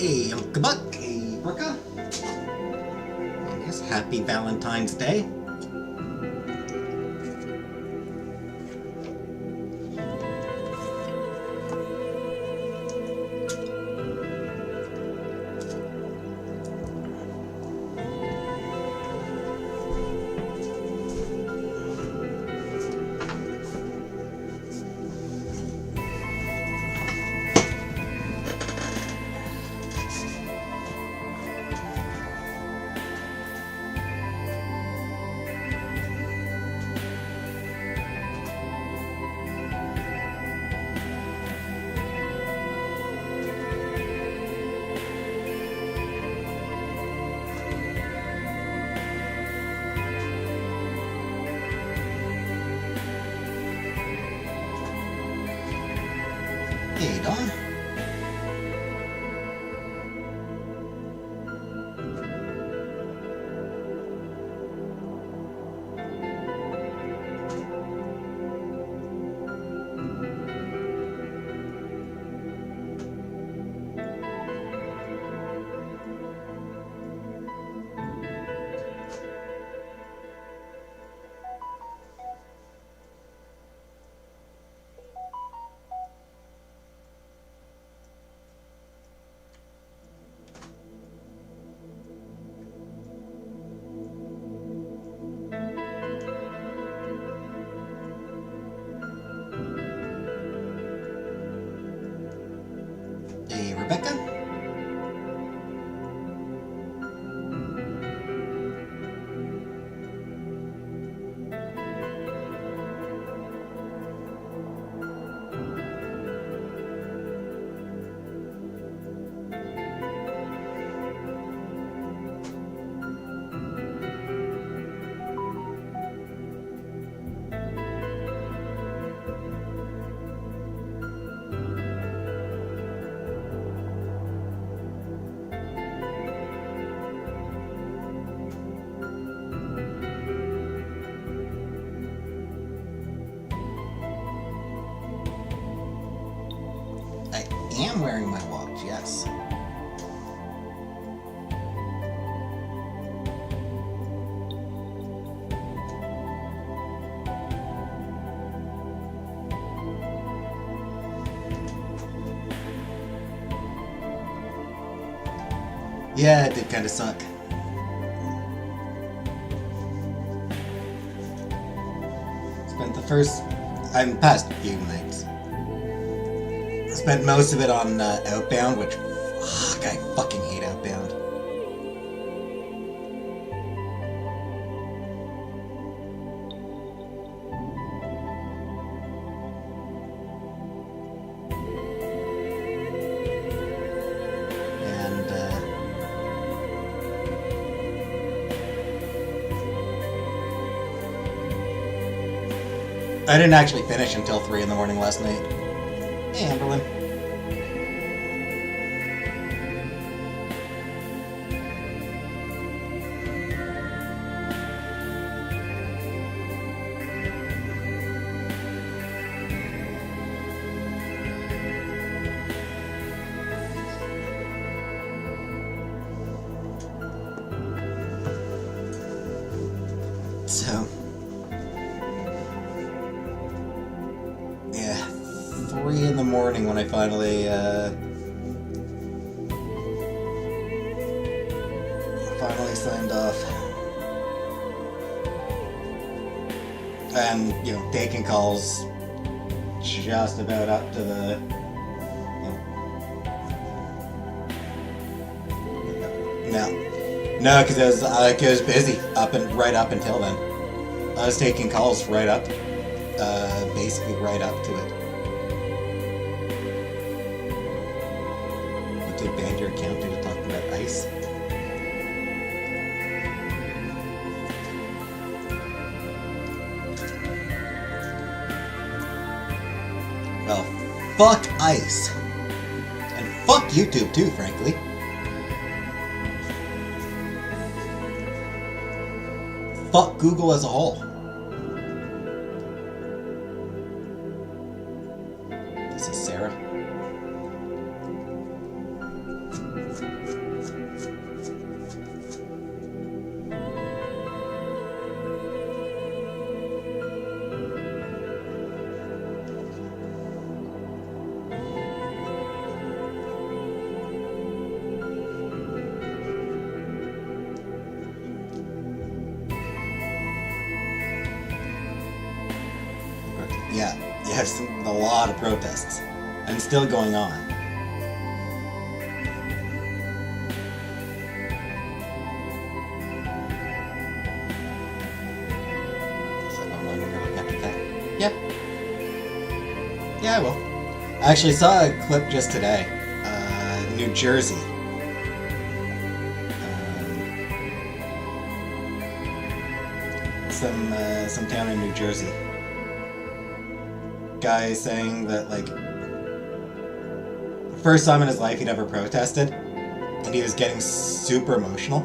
Hey, Uncle Buck. Hey, Brooka. I guess happy Valentine's Day. Hey, Dawn. Hey, Rebecca. I am wearing my watch, yes. Yeah, it did kind of suck. Spent the first, I'm past a few nights. Spent most of it on Outbound, which, fuck, I fucking hate Outbound. And, I didn't actually finish until 3 in the morning last night. Hey, Amberlyn. So, yeah, 3 in the morning when I finally signed off. And, you know, taking calls just about up to the, no, because I was busy right up until then. I was taking calls right up, basically right up to it. You did ban your account due to talking about ice. Well, fuck ice. And fuck YouTube too, frankly. Fuck Google as a whole. This is Sarah. There's a lot of protests, and still going on. Yep. Yeah, I will. I actually saw a clip just today. New Jersey. Some town in New Jersey. Guy saying that, like, first time in his life he'd ever protested, and he was getting super emotional.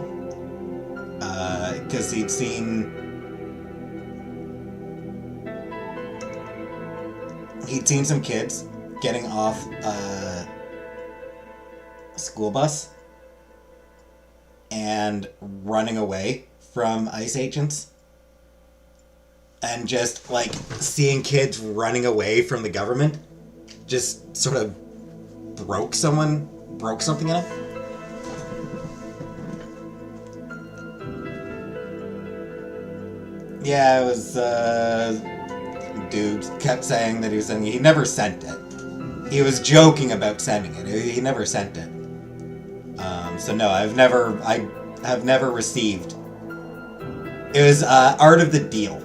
Because he'd seen some kids getting off a school bus and running away from ICE agents. And just, like, seeing kids running away from the government just sort of broke something in him. Yeah, it was, dude kept saying that he was sending it. He never sent it. He was joking about sending it. He never sent it. So no, I have never received. It was, Art of the Deal.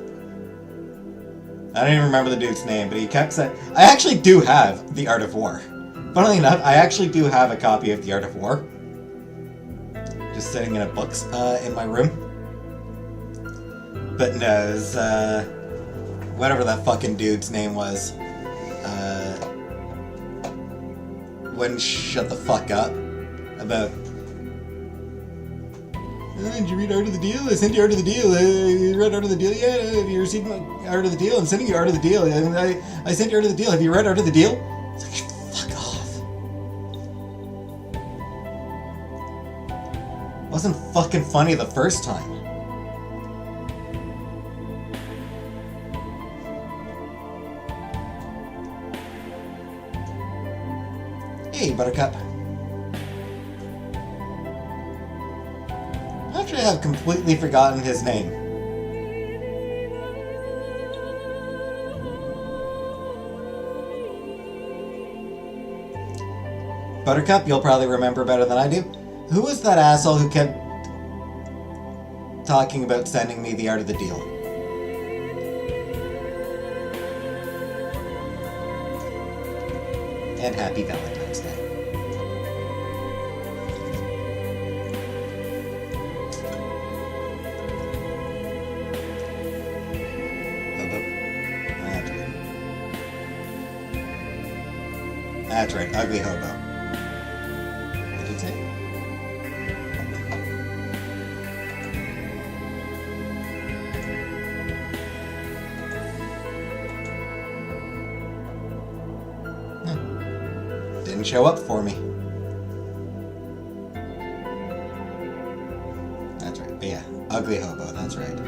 I don't even remember the dude's name, but he kept saying... I actually do have The Art of War. Funnily enough, I actually do have a copy of The Art of War. Just sitting in a book in my room. But no, it was, whatever that fucking dude's name was. Wouldn't shut the fuck up about... Did you read Art of the Deal? I sent you Art of the Deal. You read Art of the Deal yet? Have you received my Art of the Deal? I'm sending you Art of the Deal. I sent you Art of the Deal. Have you read Art of the Deal? It's like, fuck off. Wasn't fucking funny the first time. Hey, Buttercup. Actually, I have completely forgotten his name. Buttercup, you'll probably remember better than I do. Who was that asshole who kept talking about sending me the Art of the Deal? And happy Valentine's Day. That's right, ugly hobo. What did it say? Didn't show up for me. That's right, but yeah, ugly hobo, that's right.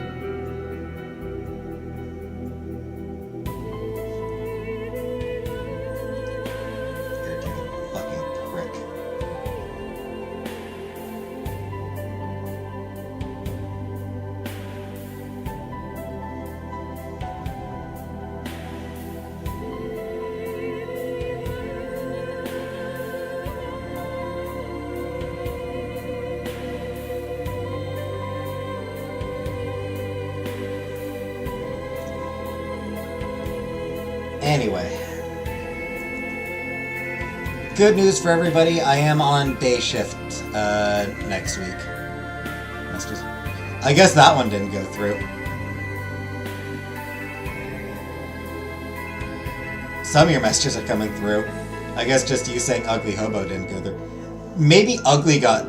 Anyway, good news for everybody. I am on day shift next week. I guess that one didn't go through. Some of your messages are coming through. I guess just you saying ugly hobo didn't go through. Maybe ugly got...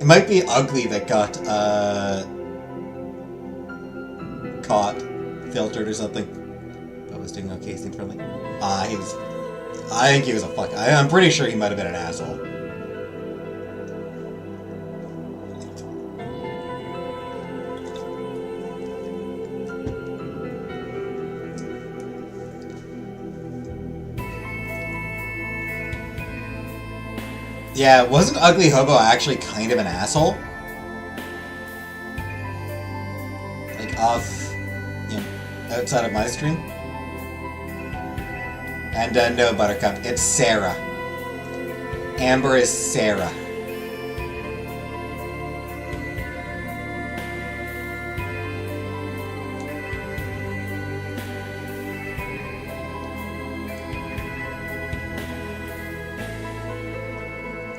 It might be ugly that got caught. Filtered or something. But was doing okay, seemed friendly. He was... I think he was a fuck... I'm pretty sure he might have been an asshole. Yeah, wasn't Ugly Hobo actually kind of an asshole? Like, off... You know, outside of my stream. And no, Buttercup, it's Sarah. Amber is Sarah.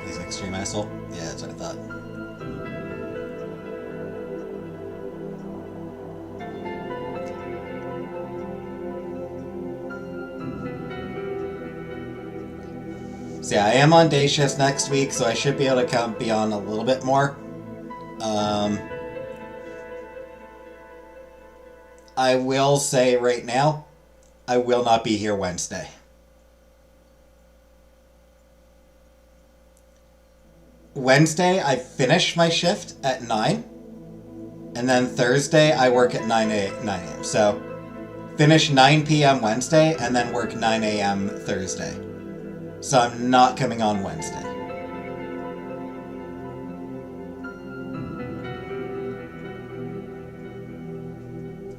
He's an extreme asshole? Yeah, that's what I thought. So yeah, I am on day shifts next week, so I should be able to be on a little bit more. I will say right now, I will not be here Wednesday. Wednesday, I finish my shift at 9, and then Thursday, I work at 9 a.m. So, finish 9 p.m. Wednesday, and then work 9 a.m. Thursday. So I'm not coming on Wednesday.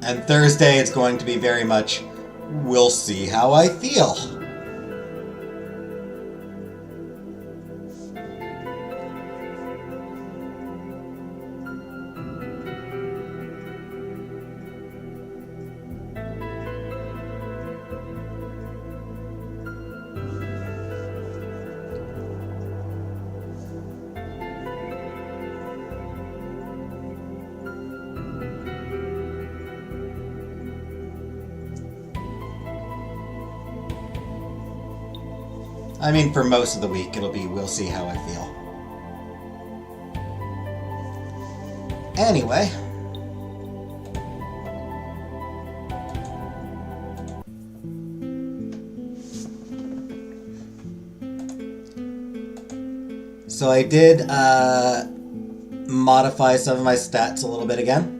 And Thursday, it's going to be very much, we'll see how I feel. I mean, for most of the week, it'll be, we'll see how I feel. Anyway. So I did modify some of my stats a little bit again.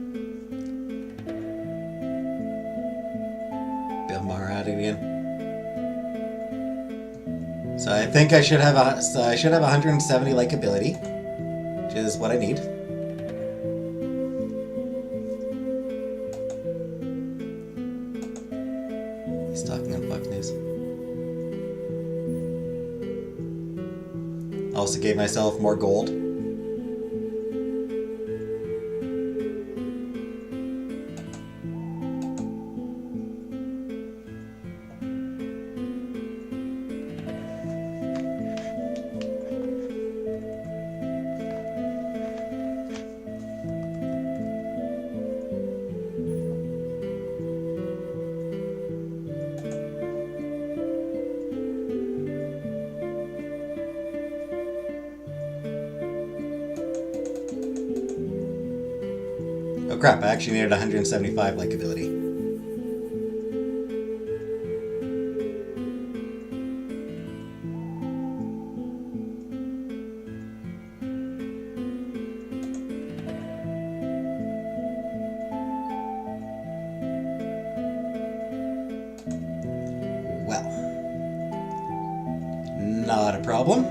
Bill Maher at it again. So I think I should have 170 likability, which is what I need. He's talking on Fox News. Also gave myself more gold. Oh crap, I actually needed 175 likability. Well, not a problem.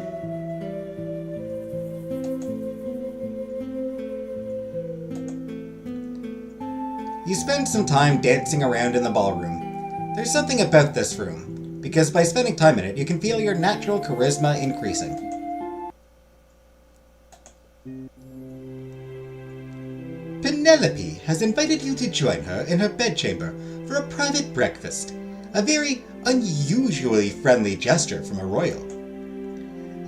You spend some time dancing around in the ballroom. There's something about this room, because by spending time in it, you can feel your natural charisma increasing. Penelope has invited you to join her in her bedchamber for a private breakfast, a very unusually friendly gesture from a royal.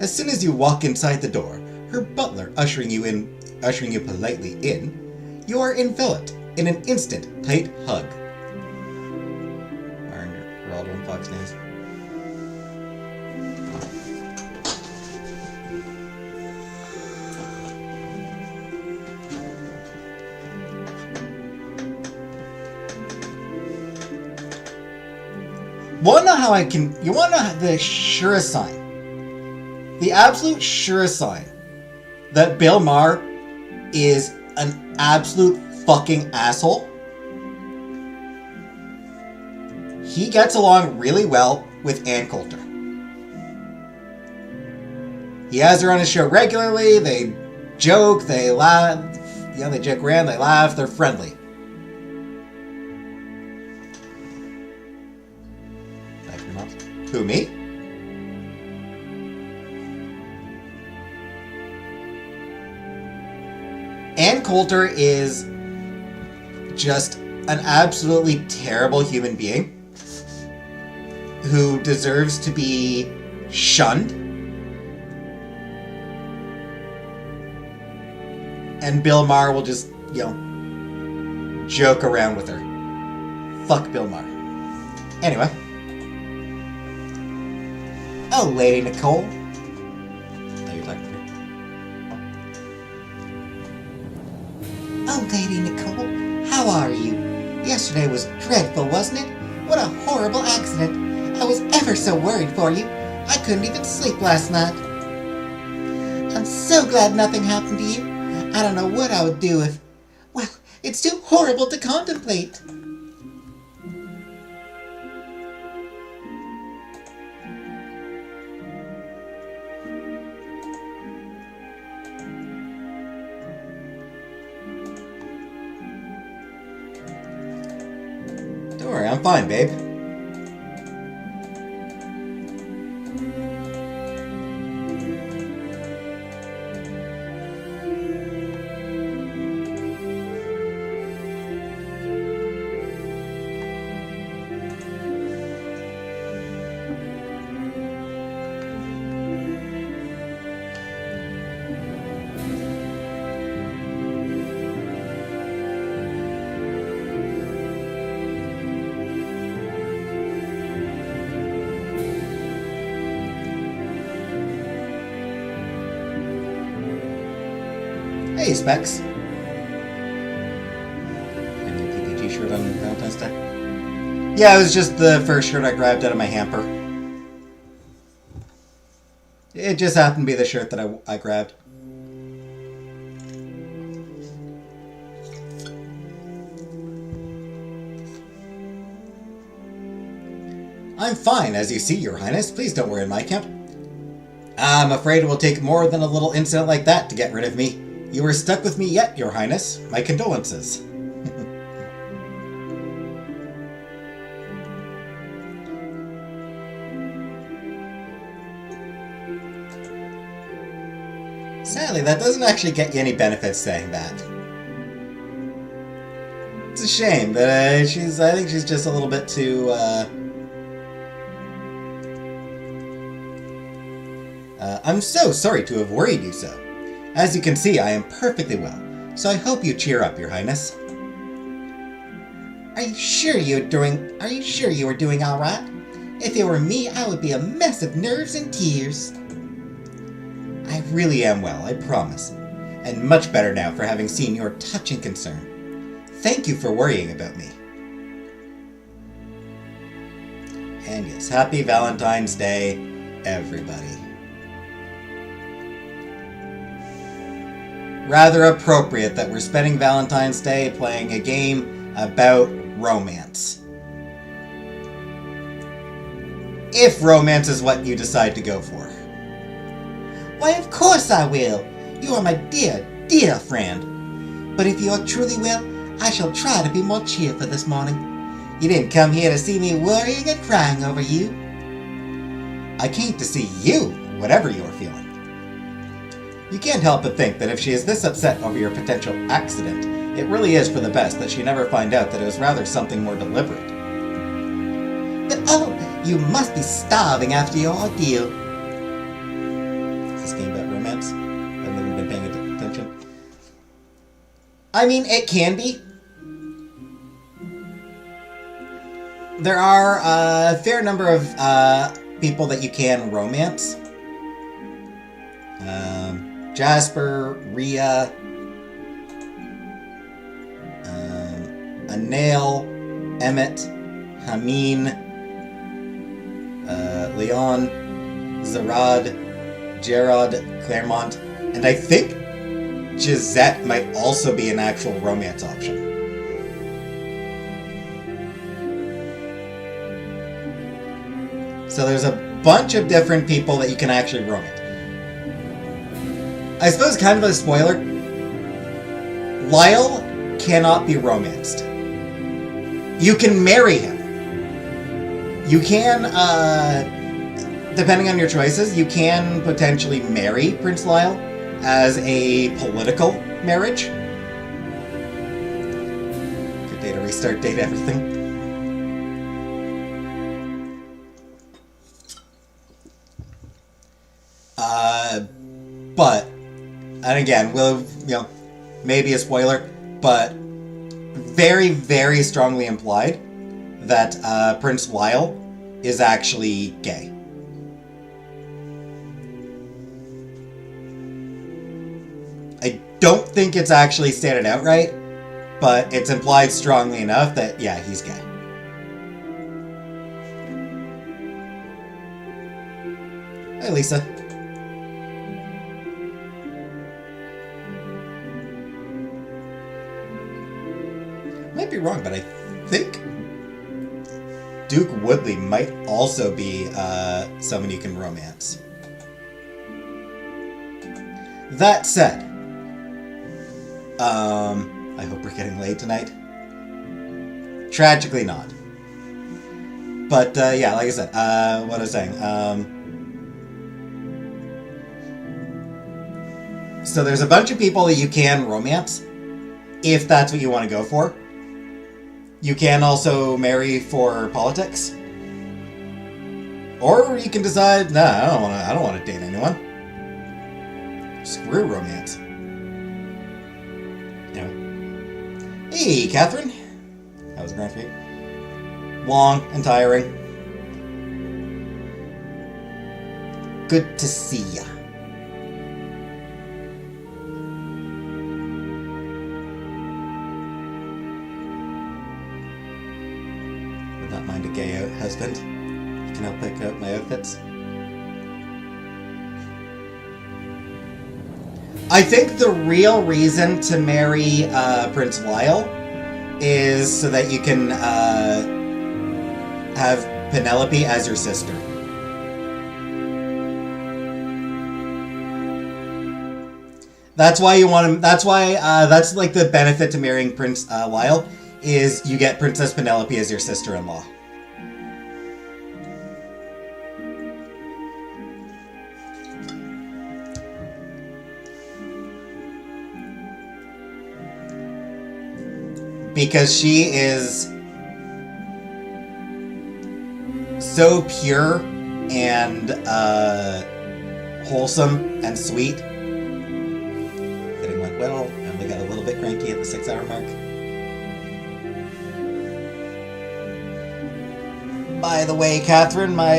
As soon as you walk inside the door, her butler ushering you politely in, you are enveloped in an instant tight hug. Geraldo on Fox News. You wanna know the surest sign? The absolute surest sign that Bill Maher is an absolute fucking asshole. He gets along really well with Ann Coulter. He has her on his show regularly. They joke, they laugh. They joke around, they laugh, they're friendly. Who, me? Ann Coulter is just an absolutely terrible human being who deserves to be shunned. And Bill Maher will just, joke around with her. Fuck Bill Maher. Anyway. Oh, Lady Nicole. Oh, you're talking to me. Oh, Lady Nicole, how are you? Yesterday was dreadful, wasn't it? What a horrible accident. I was ever so worried for you. I couldn't even sleep last night. I'm so glad nothing happened to you. I don't know what I would do if... Well, it's too horrible to contemplate. Don't worry, I'm fine, babe. Hey, Specs. And your PPG shirt on Valentine's Day? Yeah, it was just the first shirt I grabbed out of my hamper. It just happened to be the shirt that I grabbed. I'm fine, as you see, Your Highness. Please don't worry in my camp. I'm afraid it will take more than a little incident like that to get rid of me. You are stuck with me yet, Your Highness. My condolences. Sadly, that doesn't actually get you any benefits saying that. It's a shame, but I think she's just a little bit too, I'm so sorry to have worried you so. As you can see, I am perfectly well, so I hope you cheer up, Your Highness. Are you sure you were doing all right? If it were me, I would be a mess of nerves and tears. I really am well, I promise, and much better now for having seen your touching concern. Thank you for worrying about me. And yes, happy Valentine's Day, everybody. Rather appropriate that we're spending Valentine's Day playing a game about romance. If romance is what you decide to go for. Why, of course I will. You are my dear, dear friend. But if you are truly well, I shall try to be more cheerful this morning. You didn't come here to see me worrying and crying over you. I came to see you, whatever you are feeling. You can't help but think that if she is this upset over your potential accident, it really is for the best that she never find out that it was rather something more deliberate. But oh, you must be starving after your ordeal. Is this game about romance? I've never been paying attention. I mean, it can be. There are a fair number of people that you can romance. Jasper, Rhea, Anel, Emmett, Hameen, Leon, Zarad, Gerard, Claremont, and I think Gisette might also be an actual romance option. So there's a bunch of different people that you can actually romance. I suppose kind of a spoiler, Lyle cannot be romanced. You can marry him. You can depending on your choices, you can potentially marry Prince Lyle as a political marriage. Good day to restart, date everything. But, and again, maybe a spoiler, but very, very strongly implied that Prince Lyle is actually gay. I don't think it's actually stated outright, but it's implied strongly enough that, yeah, he's gay. Hi, Lisa. Might be wrong, but I think Duke Woodley might also be someone you can romance. That said, I hope we're getting laid tonight. Tragically not. But yeah, like I said, what I was saying. So there's a bunch of people that you can romance, if that's what you want to go for. You can also marry for politics. Or you can decide, nah, I don't want to date anyone. Screw romance. Anyway. Hey, Catherine. That was a grand feat. Long and tiring. Good to see ya. Would not mind a gay husband. You can help pick out my outfits. I think the real reason to marry Prince Lyle is so that you can have Penelope as your sister. That's why you want to. That's why that's like the benefit to marrying Prince Lyle is you get Princess Penelope as your sister-in-law. Because she is so pure and wholesome and sweet. Fitting went well, and we got a little bit cranky at the 6-hour mark. By the way, Catherine, my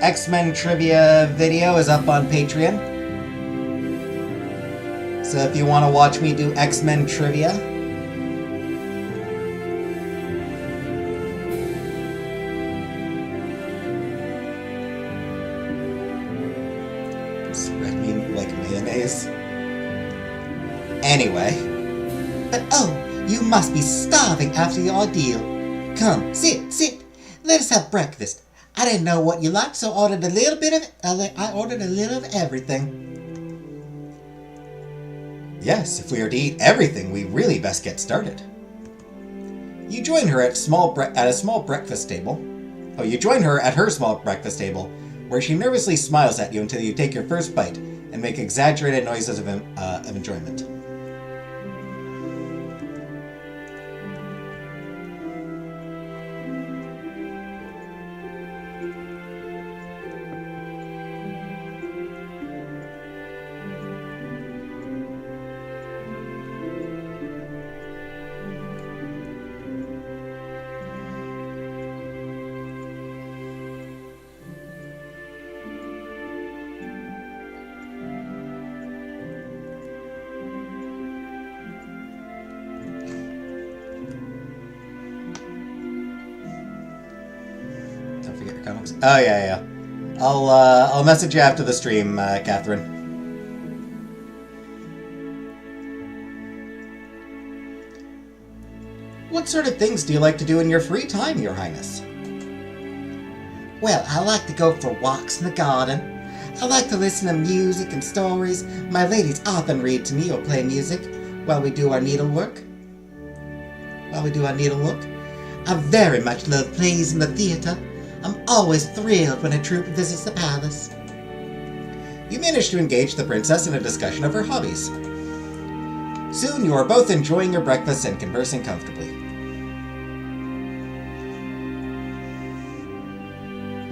X-Men trivia video is up on Patreon. So if you want to watch me do X-Men trivia, spread me like mayonnaise. Anyway. But oh, you must be starving after your ordeal. Come, sit. Let us have breakfast. I didn't know what you liked, so I ordered a little of everything. Yes, if we are to eat everything, we really best get started. You join her at a small breakfast table. Oh, you join her at her small breakfast table, where she nervously smiles at you until you take your first bite and make exaggerated noises of enjoyment. Oh yeah. I'll message you after the stream, Catherine. What sort of things do you like to do in your free time, Your Highness? Well, I like to go for walks in the garden. I like to listen to music and stories. My ladies often read to me or play music while we do our needlework. I very much love plays in the theater. I'm always thrilled when a troupe visits the palace. You manage to engage the princess in a discussion of her hobbies. Soon you are both enjoying your breakfast and conversing comfortably.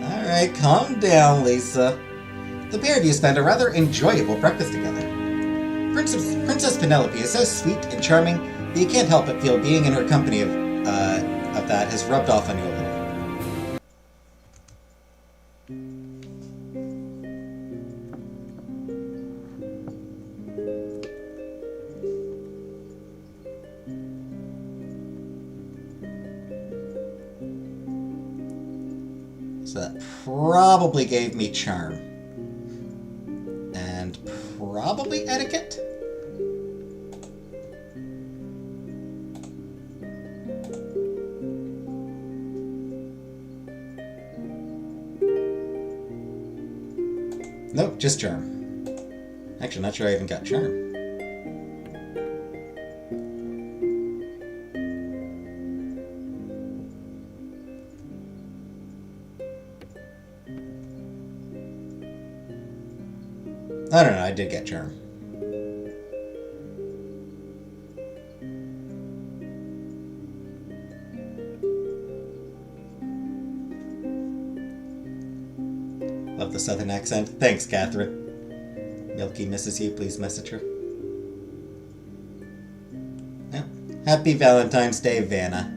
Alright, calm down, Lisa. The pair of you spend a rather enjoyable breakfast together. Princess Penelope is so sweet and charming that you can't help but feel being in her company of that has rubbed off on you a little. So that probably gave me charm. And probably etiquette? Nope, just charm. Actually, not sure I even got charm. I don't know, I did get charm. Love the southern accent. Thanks, Catherine. Milky misses you, please message her. Yeah. Happy Valentine's Day, Vanna.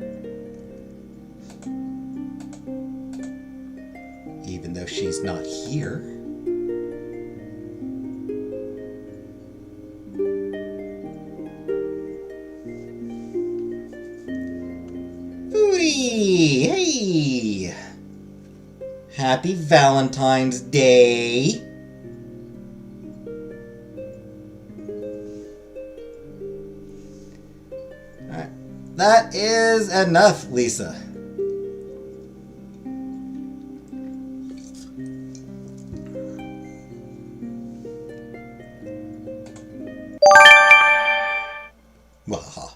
Even though she's not here. Hey! Happy Valentine's Day! Alright. That is enough, Lisa. Waha.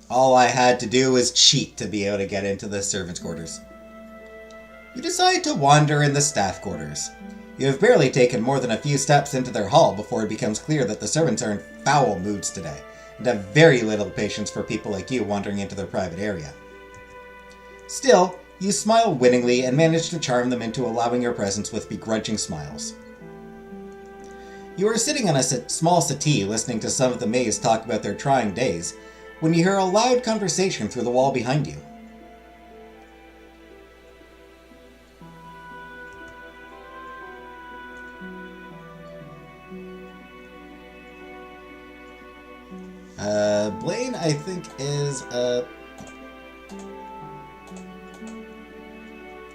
All I had to do was cheat to be able to get into the servants' quarters. You decide to wander in the staff quarters. You have barely taken more than a few steps into their hall before it becomes clear that the servants are in foul moods today, and have very little patience for people like you wandering into their private area. Still, you smile winningly and manage to charm them into allowing your presence with begrudging smiles. You are sitting on a small settee listening to some of the maids talk about their trying days, when you hear a loud conversation through the wall behind you. Blaine, I think, is,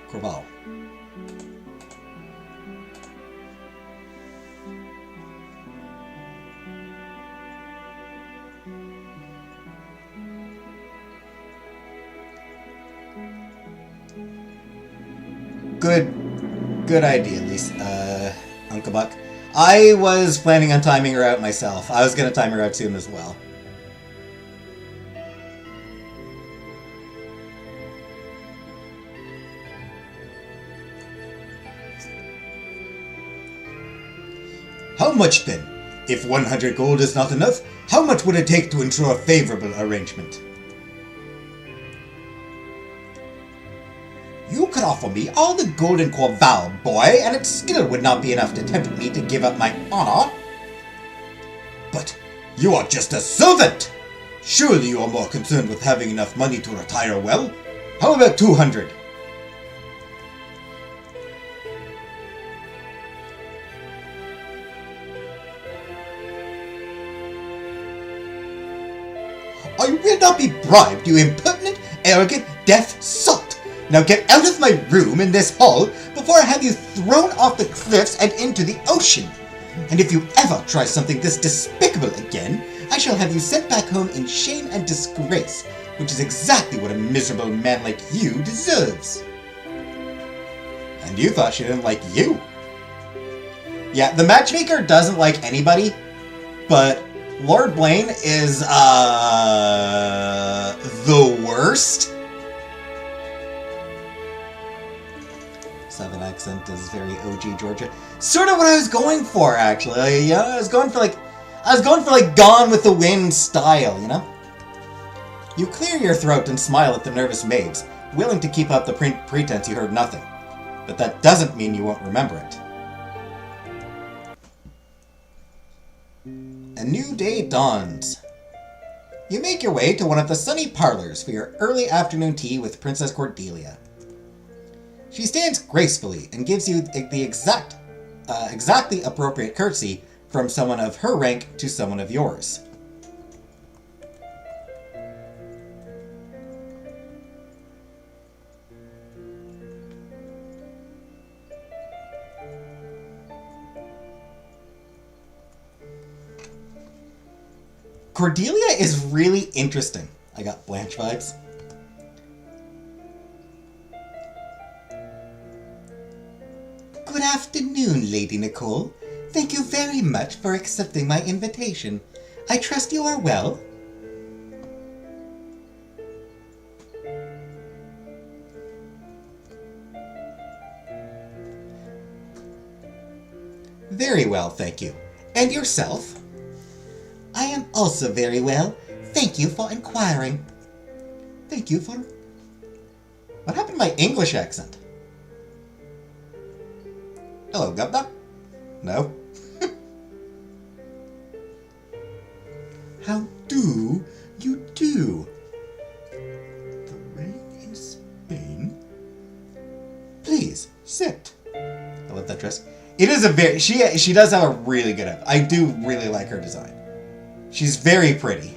Corval. Good idea, Lisa, Uncle Buck. I was planning on timing her out myself. I was going to time her out soon as well. How much then? If 100 gold is not enough, how much would it take to ensure a favorable arrangement? You could offer me all the gold in Corval, boy, and it still would not be enough to tempt me to give up my honor. But you are just a servant! Surely you are more concerned with having enough money to retire well? How about 200? I will not be bribed, you impertinent, arrogant, deaf sot! Now get out of my room in this hall before I have you thrown off the cliffs and into the ocean. And if you ever try something this despicable again, I shall have you sent back home in shame and disgrace, which is exactly what a miserable man like you deserves. And you thought she didn't like you. Yeah, the matchmaker doesn't like anybody, but Lord Blaine is, the worst. Southern accent is very OG Georgia. Sort of what I was going for, actually. Yeah, I was going for like Gone with the Wind style, you know? You clear your throat and smile at the nervous maids, willing to keep up the pretense you heard nothing. But that doesn't mean you won't remember it. A new day dawns. You make your way to one of the sunny parlors for your early afternoon tea with Princess Cordelia. She stands gracefully and gives you the exactly appropriate curtsy from someone of her rank to someone of yours. Cordelia is really interesting. I got Blanche vibes. Good afternoon, Lady Nicole. Thank you very much for accepting my invitation. I trust you are well. Very well, thank you. And yourself? I am also very well. Thank you for inquiring. Thank you for... What happened to my English accent? Hello, Governor? No? How do you do? The rain in Spain? Please, sit. I love that dress. It is a very... She does have a really good... I do really like her design. She's very pretty.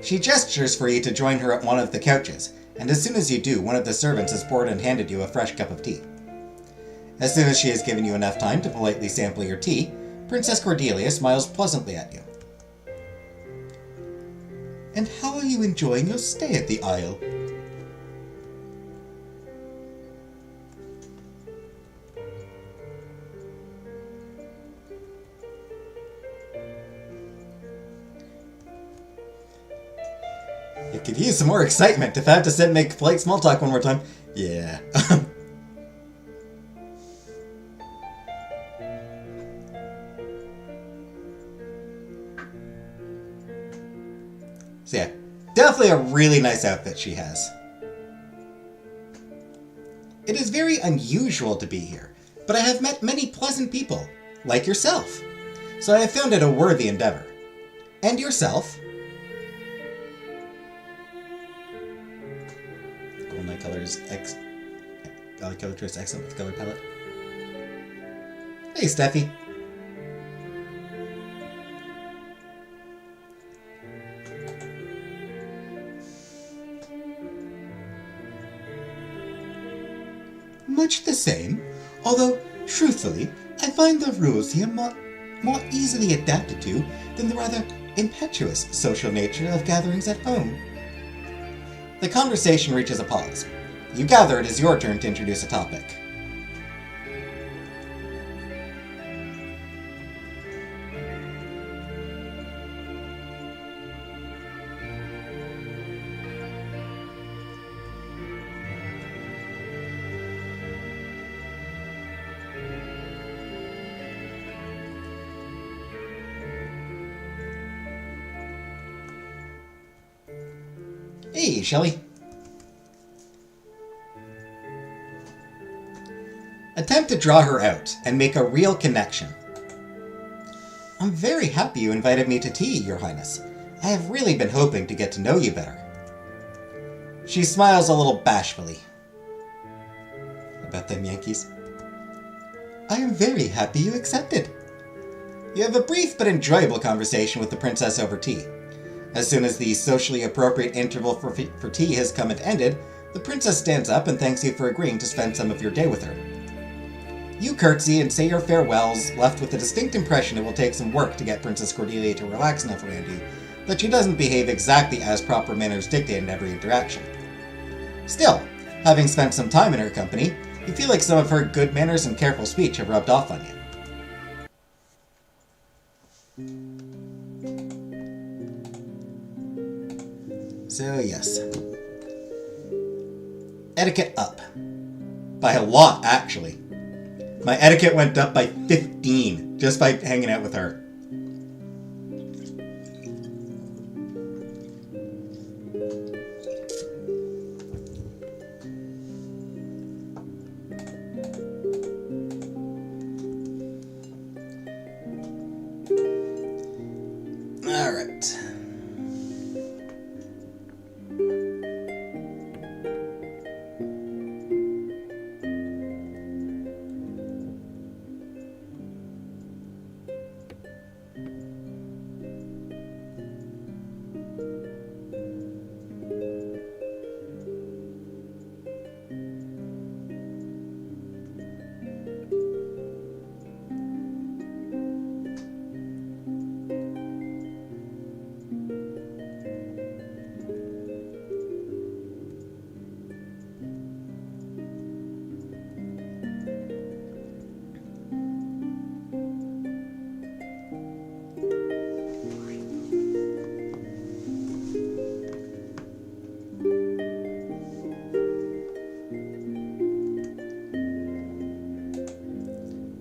She gestures for you to join her at one of the couches, and as soon as you do, one of the servants has poured and handed you a fresh cup of tea. As soon as she has given you enough time to politely sample your tea, Princess Cordelia smiles pleasantly at you. And how are you enjoying your stay at the Isle? It could use some more excitement if I have to make polite small talk one more time. Yeah. So yeah, definitely a really nice outfit she has. It is very unusual to be here, but I have met many pleasant people, like yourself. So I have found it a worthy endeavor. And yourself? Color choice excellent with color palette. Hey, Steffi. Much the same, although, truthfully, I find the rules here more easily adapted to than the rather impetuous social nature of gatherings at home. The conversation reaches a pause. You gather it is your turn to introduce a topic. Hey, Shelley. Attempt to draw her out and make a real connection. I'm very happy you invited me to tea, Your Highness. I have really been hoping to get to know you better. She smiles a little bashfully. About them Yankees? I am very happy you accepted. You have a brief but enjoyable conversation with the princess over tea. As soon as the socially appropriate interval for tea has come and ended, the princess stands up and thanks you for agreeing to spend some of your day with her. You curtsy and say your farewells, left with the distinct impression it will take some work to get Princess Cordelia to relax enough around you that she doesn't behave exactly as proper manners dictate in every interaction. Still, having spent some time in her company, you feel like some of her good manners and careful speech have rubbed off on you. So, yes. Etiquette up. By a lot, actually. My etiquette went up by 15 just by hanging out with her. Alright.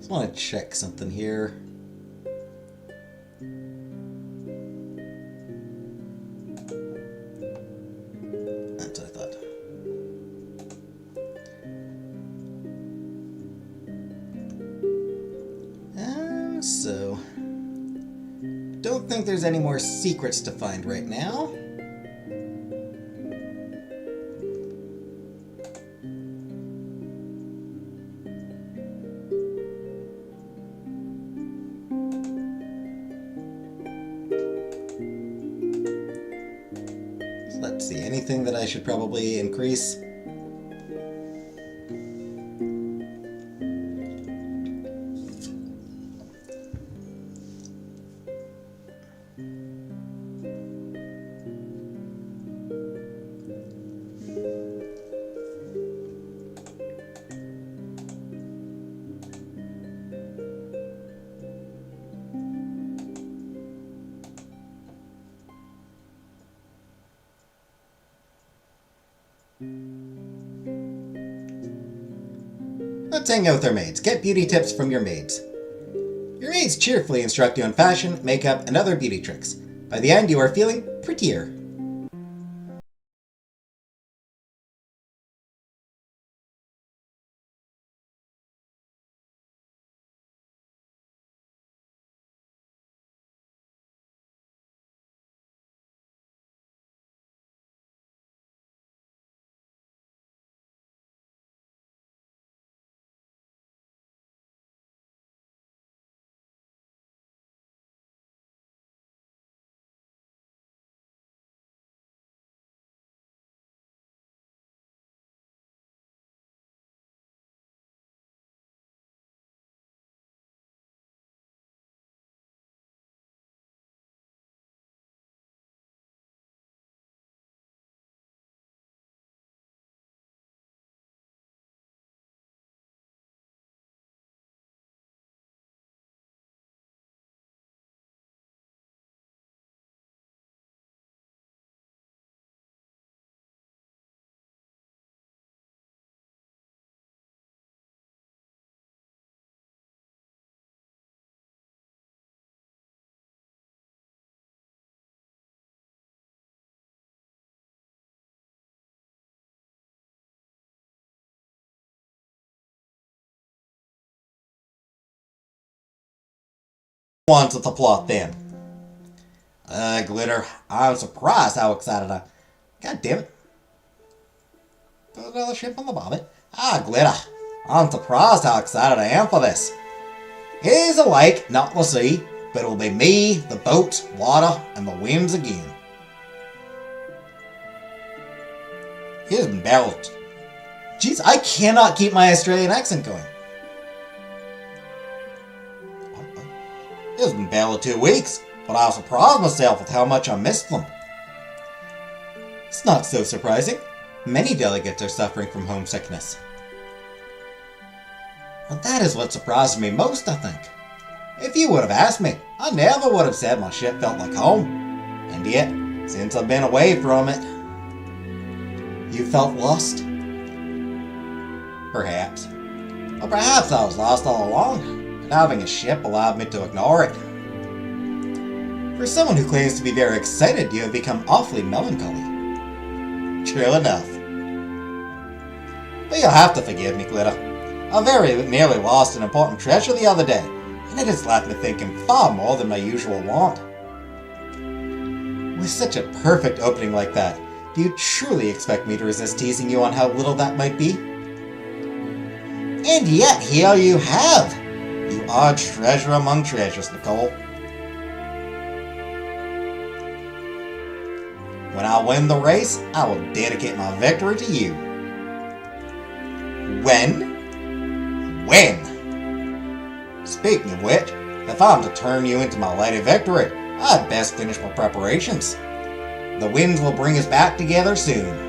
I want to check something here. That's what I thought. So don't think there's any more secrets to find right now. Let's see, anything that I should probably increase? Let's hang out with our maids. Get beauty tips from your maids. Your maids cheerfully instruct you on fashion, makeup, and other beauty tricks. By the end, you are feeling prettier. Onto the plot then. Glitter, I'm surprised how excited I... God damn it. Put another ship on the bobbit. Glitter, I'm surprised how excited I am for this. Here's a lake, not the sea, but it'll be me, the boats, water, and the winds again. Here's been balanced. Jeez, I cannot keep my Australian accent going. It's been barely 2 weeks, but I surprised myself with how much I missed them. It's not so surprising. Many delegates are suffering from homesickness. But that is what surprised me most, I think. If you would have asked me, I never would have said my ship felt like home. And yet, since I've been away from it, You felt lost? Perhaps. Or perhaps I was lost all along, and having a ship allowed me to ignore it. For someone who claims to be very excited, you have become awfully melancholy. True enough. But you'll have to forgive me, Glitter. I very nearly lost an important treasure the other day, and it has left me thinking far more than my usual wont. With such a perfect opening like that, do you truly expect me to resist teasing you on how little that might be? And yet, here you have! You are a treasure among treasures, Nicole. When I win the race, I will dedicate my victory to you. When? When? Speaking of which, if I'm to turn you into my lady victory, I'd best finish my preparations. The winds will bring us back together soon.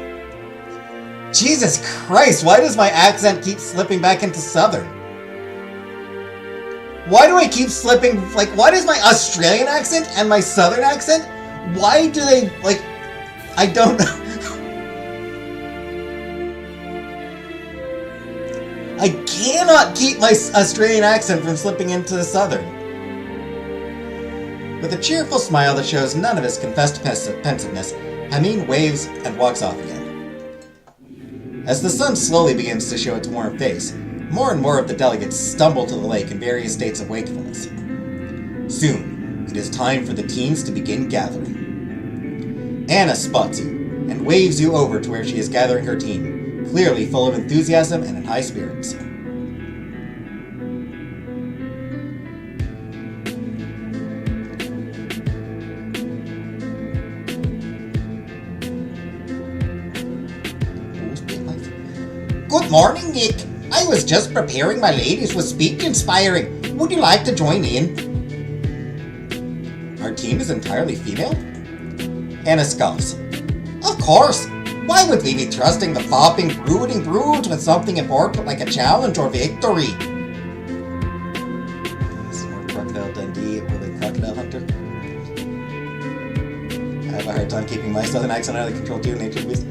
Jesus Christ, why does my accent keep slipping back into Southern? Why do I keep slipping, why does my Australian accent and my Southern accent, why do they, I don't know. I cannot keep my Australian accent from slipping into the Southern. With a cheerful smile that shows none of his confessed pensiveness, Hameen waves and walks off again. As the sun slowly begins to show its warm face, more and more of the delegates stumble to the lake in various states of wakefulness. Soon, it is time for the teams to begin gathering. Anna spots you and waves you over to where she is gathering her team, clearly full of enthusiasm and in high spirits. Good morning, Nick. I was just preparing my ladies with speech inspiring. Would you like to join in? Our team is entirely female? Anna scoffs. Of course. Why would we be trusting the fopping, brooding broods with something important like a challenge or victory? This is more Crocodile Dundee with a crocodile hunter. I have a hard time keeping my southern accent out of control too, nature beast.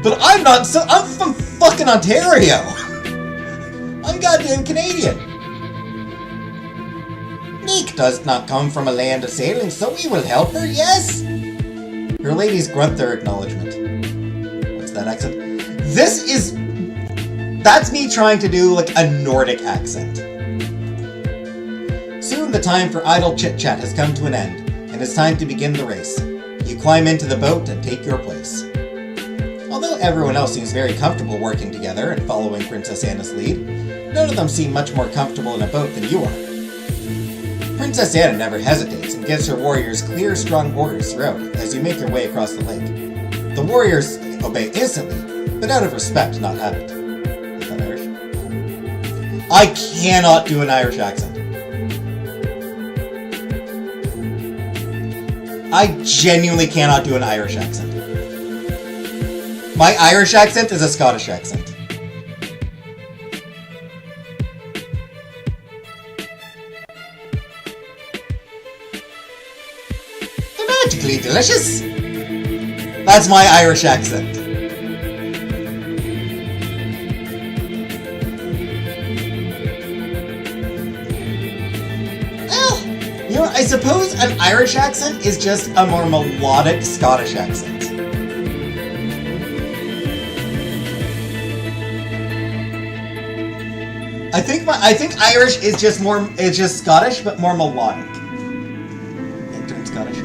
But I'm not so. I'm from fucking Ontario. I'm goddamn Canadian. Nick does not come from a land of sailing, so we will help her, yes? Her ladies grunt their acknowledgement. What's that accent? This is... That's me trying to do, a Nordic accent. Soon the time for idle chit-chat has come to an end, and it's time to begin the race. You climb into the boat and take your place. Although everyone else seems very comfortable working together and following Princess Anna's lead, none of them seem much more comfortable in a boat than you are. Princess Anna never hesitates and gives her warriors clear, strong orders throughout as you make your way across the lake. The warriors obey instantly, but out of respect, not habit. Is that Irish? I cannot do an Irish accent. I genuinely cannot do an Irish accent. My Irish accent is a Scottish accent. Magically delicious. That's my Irish accent. Well, I suppose an Irish accent is just a more melodic Scottish accent. I think Irish is just more, it's just Scottish, but more melodic. Yeah, turn Scottish.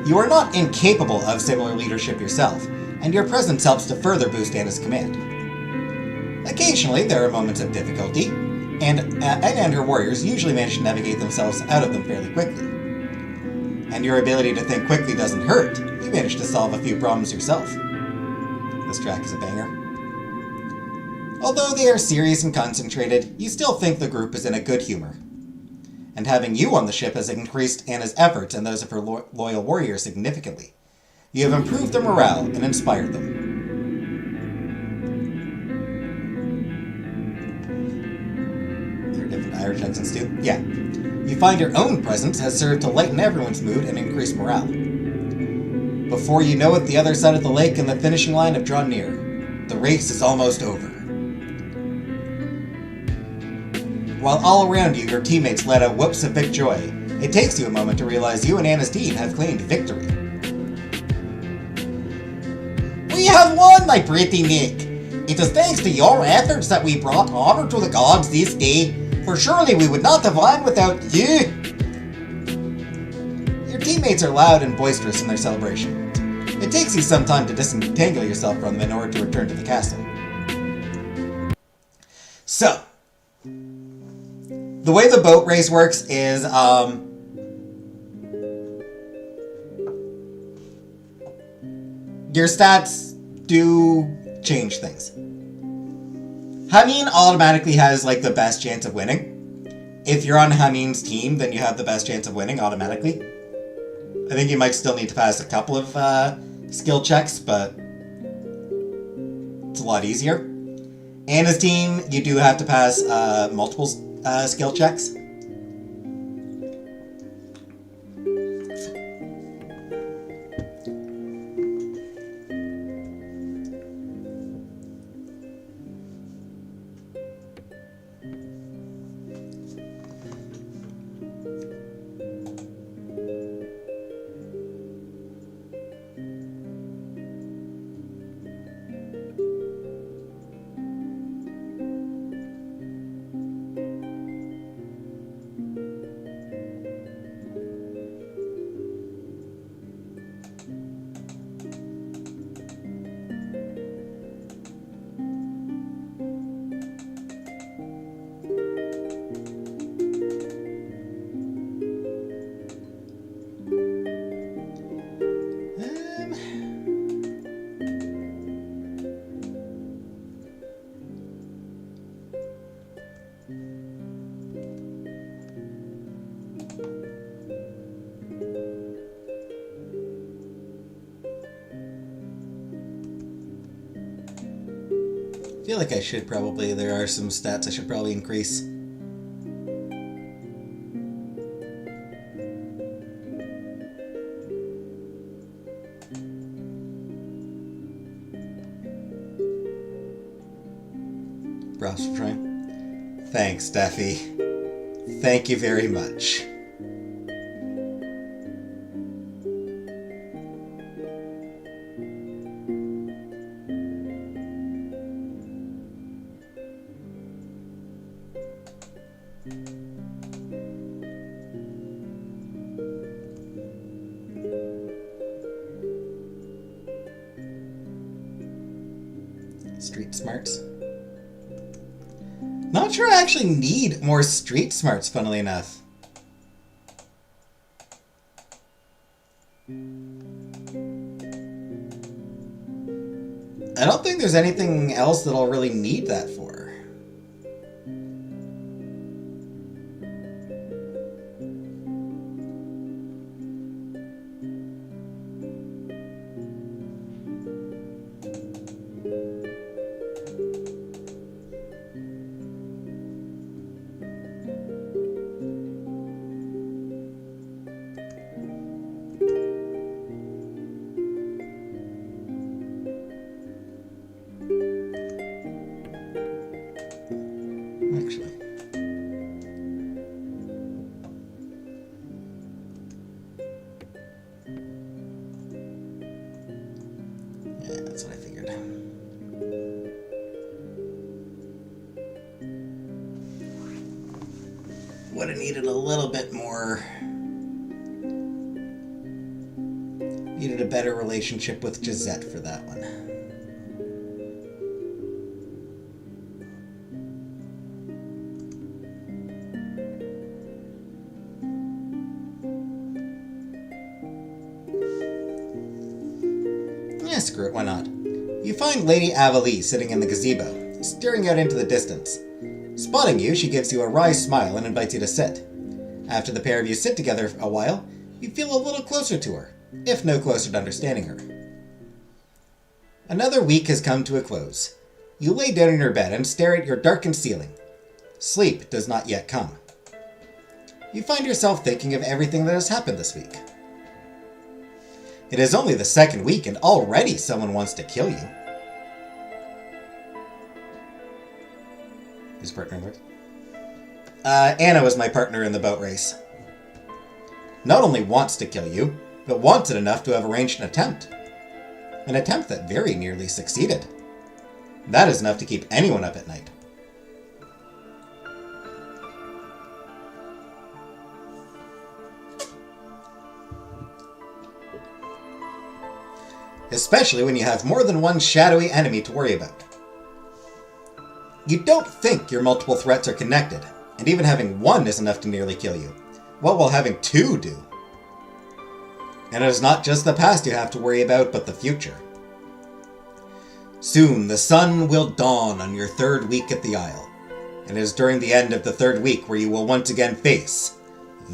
You are not incapable of similar leadership yourself, and your presence helps to further boost Anna's command. Occasionally, there are moments of difficulty, and Anna and her warriors usually manage to navigate themselves out of them fairly quickly. And your ability to think quickly doesn't hurt. You manage to solve a few problems yourself. This track is a banger. Although they are serious and concentrated, you still think the group is in a good humor. And having you on the ship has increased Anna's efforts and those of her loyal warriors significantly. You have improved their morale and inspired them. There are different Irish accents too? Yeah. You find your own presence has served to lighten everyone's mood and increase morale. Before you know it, the other side of the lake and the finishing line have drawn near. The race is almost over. While all around you, your teammates let out whoops of big joy, it takes you a moment to realize you and Anna's team have claimed victory. We have won, my pretty Nick! It is thanks to your efforts that we brought honor to the gods this day, for surely we would not have won without you! Your teammates are loud and boisterous in their celebration. It takes you some time to disentangle yourself from them in order to return to the castle. So, the way the boat race works is, your stats do change things. Hameen automatically has, like, the best chance of winning. If you're on Hameen's team, then you have the best chance of winning automatically. I think you might still need to pass a couple of, skill checks, but it's a lot easier. Anna's team, you do have to pass, multiple, skill checks. I feel like I should probably, there are some stats I should probably increase. Props for trying. Thanks, Steffi. Thank you very much. Street smarts. Not sure I actually need more street smarts, funnily enough. I don't think there's anything else that I'll really need that for. Actually. Yeah, that's what I figured. Would have needed a little bit more. Needed a better relationship with Gisette for that one. Screw it, why not? You find Lady Avalie sitting in the gazebo, staring out into the distance. Spotting you, she gives you a wry smile and invites you to sit. After the pair of you sit together a while, you feel a little closer to her, if no closer to understanding her. Another week has come to a close. You lay down in your bed and stare at your darkened ceiling. Sleep does not yet come. you find yourself thinking of everything that has happened this week. It is only the second week and already someone wants to kill you. Who's partner in the race? Anna was my partner in the boat race. Not only wants to kill you, but wants it enough to have arranged an attempt. An attempt that very nearly succeeded. That is enough to keep anyone up at night. Especially when you have more than one shadowy enemy to worry about. You don't think your multiple threats are connected, and even having one is enough to nearly kill you. What will having two do? And it is not just the past you have to worry about, but the future. Soon the sun will dawn on your third week at the Isle, and it is during the end of the third week where you will once again face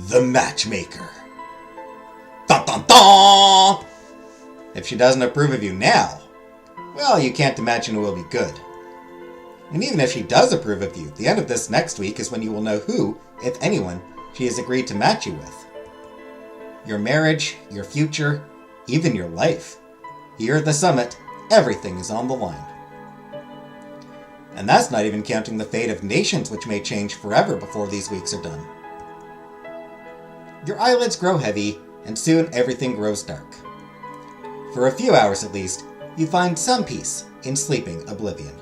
the Matchmaker. Dun dun dun! If she doesn't approve of you now, well, you can't imagine it will be good. And even if she does approve of you, the end of this next week is when you will know who, if anyone, she has agreed to match you with. Your marriage, your future, even your life. Here at the summit, everything is on the line. And that's not even counting the fate of nations which may change forever before these weeks are done. Your eyelids grow heavy, and soon everything grows dark. For a few hours at least, you find some peace in sleeping oblivion.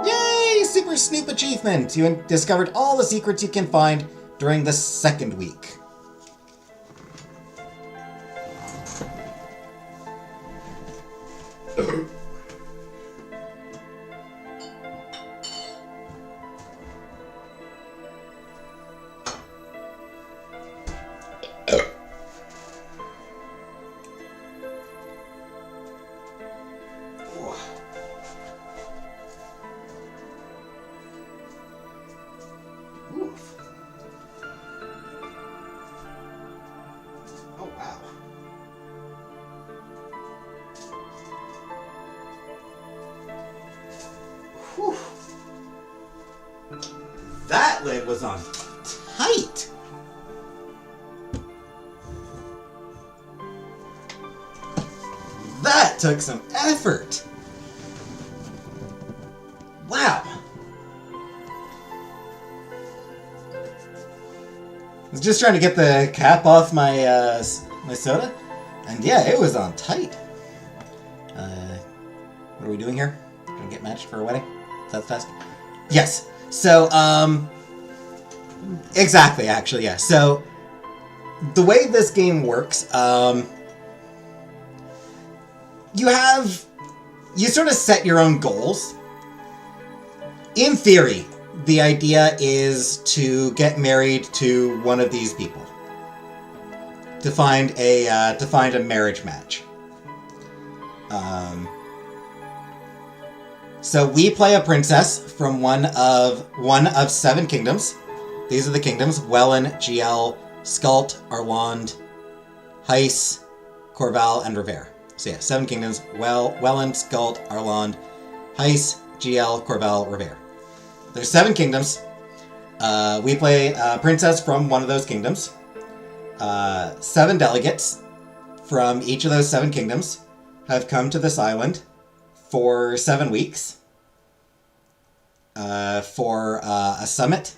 Yay! Super Snoop achievement! You discovered all the secrets you can find during the second week. That lid was on tight. That took some effort. Wow. I was just trying to get the cap off my my soda, and yeah, it was on tight. What are we doing here? Gonna get matched for a wedding? Is that fast? Yes. So, exactly, actually, yeah. So, the way this game works, you sort of set your own goals. In theory, the idea is to get married to one of these people. To find a marriage match. So we play a princess from one of 7 kingdoms. These are the kingdoms: Wellen, GL, Skult, Arland, Heiss, Corval, and Revere. So yeah, 7 kingdoms: Wellen, Skult, Arland, Heiss, GL, Corval, Revere. There's 7 kingdoms. We play a princess from one of those kingdoms. 7 delegates from each of those 7 kingdoms have come to this island for 7 weeks for a summit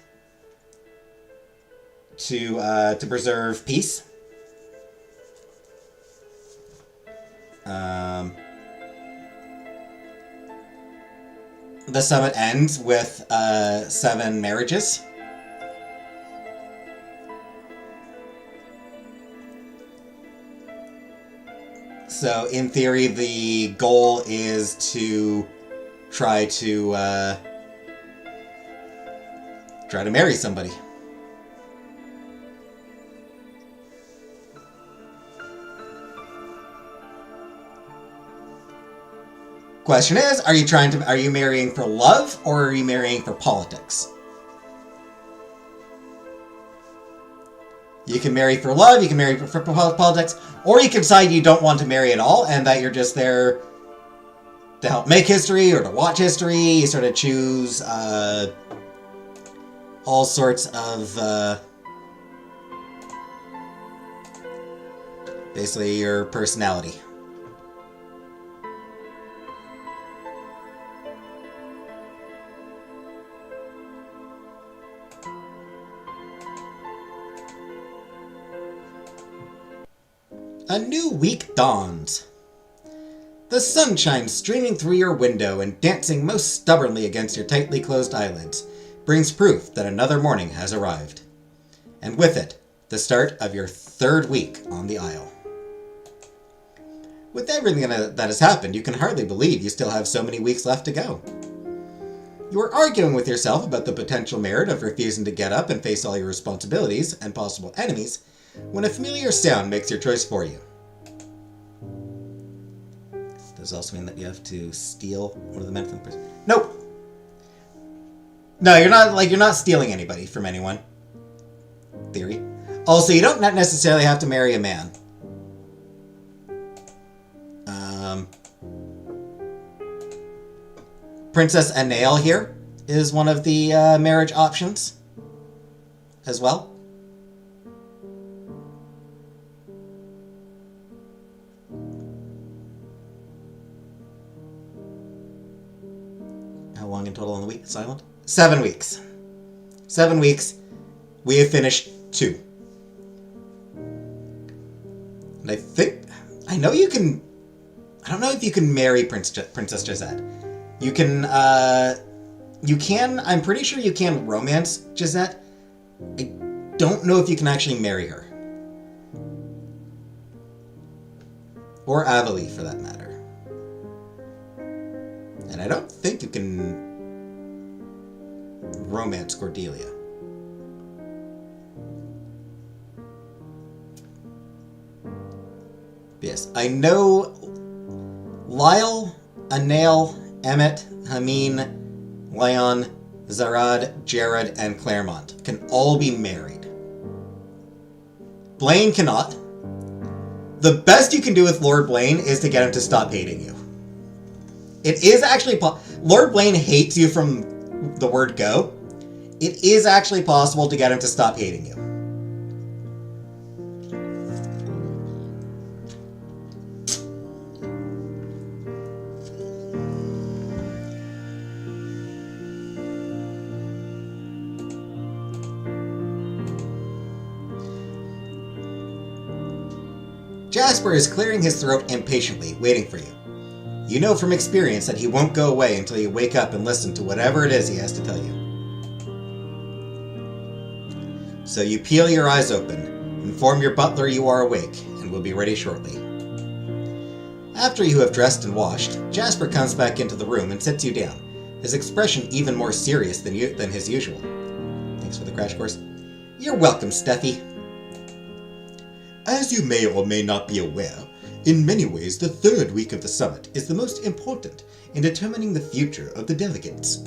to preserve peace. The summit ends with 7 marriages. So, in theory, the goal is to try to marry somebody. Question is, are you marrying for love, or are you marrying for politics? You can marry for love, you can marry for politics, or you can decide you don't want to marry at all, and that you're just there to help make history or to watch history. You sort of choose all sorts of, basically your personality. A new week dawns. The sun shines streaming through your window and dancing most stubbornly against your tightly closed eyelids brings proof that another morning has arrived. And with it, the start of your third week on the Isle. With everything that has happened, you can hardly believe you still have so many weeks left to go. You are arguing with yourself about the potential merit of refusing to get up and face all your responsibilities and possible enemies when a familiar sound makes your choice for you. Does also mean that you have to steal one of the men from the prison. Nope. No, you're not stealing anybody from anyone. Theory. Also, you don't necessarily have to marry a man. Princess Anael here is one of the marriage options as well. How long in total on the week? Silent? 7 weeks. 7 weeks. We have finished 2. And I know you can, I don't know if you can marry Princess Gisette. You can, I'm pretty sure you can romance Gisette. I don't know if you can actually marry her. Or Avilie, for that matter. And I don't think you can romance Cordelia. Yes, I know Lyle, Anael, Emmett, Hameen, Leon, Zarad, Jared, and Claremont can all be married. Blaine cannot. The best you can do with Lord Blaine is to get him to stop hating you. It is actually Lord Blaine hates you from the word go. It is actually possible to get him to stop hating you. Jasper is clearing his throat impatiently, waiting for you. You know from experience that he won't go away until you wake up and listen to whatever it is he has to tell you. So you peel your eyes open, inform your butler you are awake, and will be ready shortly. After you have dressed and washed, Jasper comes back into the room and sits you down, his expression even more serious than his usual. Thanks for the crash course. You're welcome, Steffi. As you may or may not be aware, in many ways the third week of the summit is the most important in determining the future of the delegates.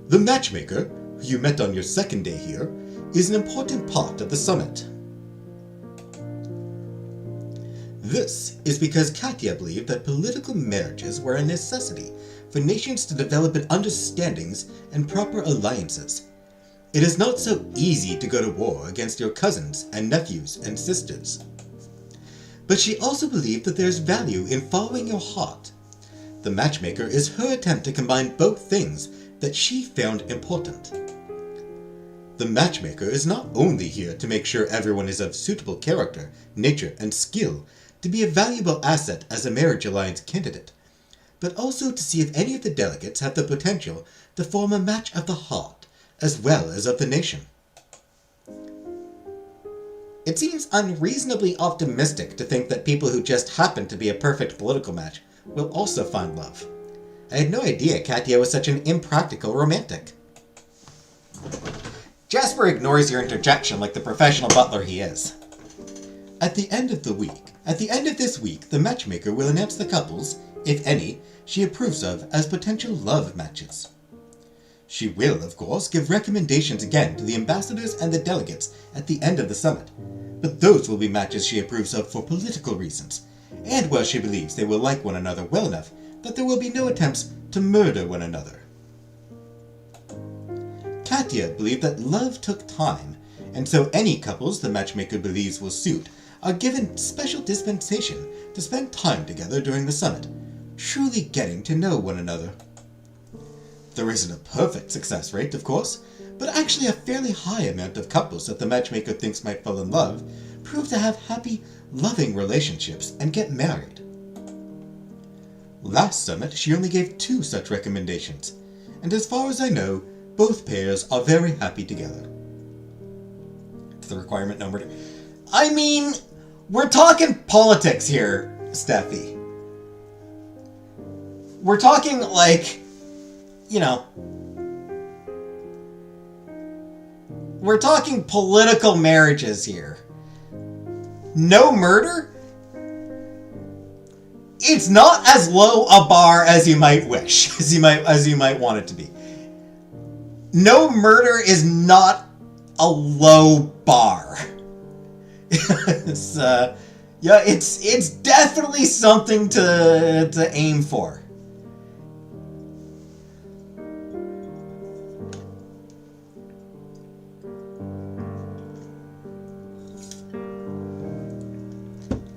The matchmaker, who you met on your second day here, is an important part of the summit. This is because Katya believed that political marriages were a necessity for nations to develop understandings and proper alliances. It is not so easy to go to war against your cousins and nephews and sisters. But she also believed that there is value in following your heart. The matchmaker is her attempt to combine both things that she found important. The matchmaker is not only here to make sure everyone is of suitable character, nature, and skill to be a valuable asset as a marriage alliance candidate, but also to see if any of the delegates have the potential to form a match of the heart as well as of the nation. It seems unreasonably optimistic to think that people who just happen to be a perfect political match will also find love. I had no idea Katya was such an impractical romantic. Jasper ignores your interjection like the professional butler he is. At the end of this week, the matchmaker will announce the couples, if any, she approves of as potential love matches. She will, of course, give recommendations again to the ambassadors and the delegates at the end of the summit, but those will be matches she approves of for political reasons, and where she believes they will like one another well enough that there will be no attempts to murder one another. Katya believed that love took time, and so any couples the matchmaker believes will suit are given special dispensation to spend time together during the summit, truly getting to know one another. There isn't a perfect success rate, of course, but actually a fairly high amount of couples that the matchmaker thinks might fall in love prove to have happy, loving relationships and get married. Last summit, she only gave 2 such recommendations, and as far as I know, both pairs are very happy together. It's the requirement number 2. I mean, we're talking politics here, Steffi. We're talking like, we're talking political marriages here. No murder? It's not as low a bar as you might wish, as you might want it to be. No murder is not a low bar. It's definitely something to aim for.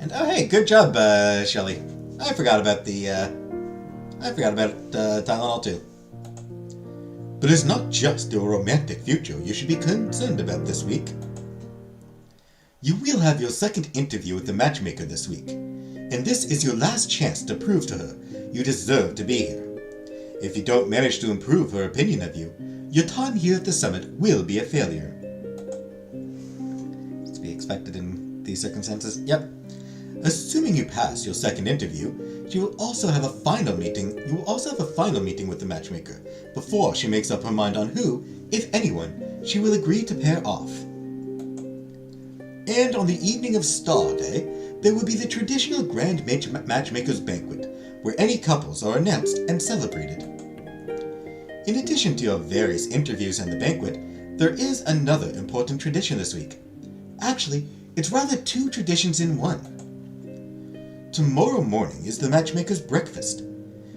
And oh hey, good job, Shelley. I forgot about Tylenol too. But it's not just your romantic future you should be concerned about this week. You will have your second interview with the matchmaker this week, and this is your last chance to prove to her you deserve to be here. If you don't manage to improve her opinion of you, your time here at the summit will be a failure. It's to be expected in these circumstances. Yep. Assuming you pass your second interview, you will also have a final meeting with the matchmaker before she makes up her mind on who, if anyone, she will agree to pair off. And on the evening of Star Day, there will be the traditional Grand Matchmaker's Banquet, where any couples are announced and celebrated. In addition to your various interviews and the banquet, there is another important tradition this week. Actually, it's rather 2 traditions in one. Tomorrow morning is the matchmaker's breakfast.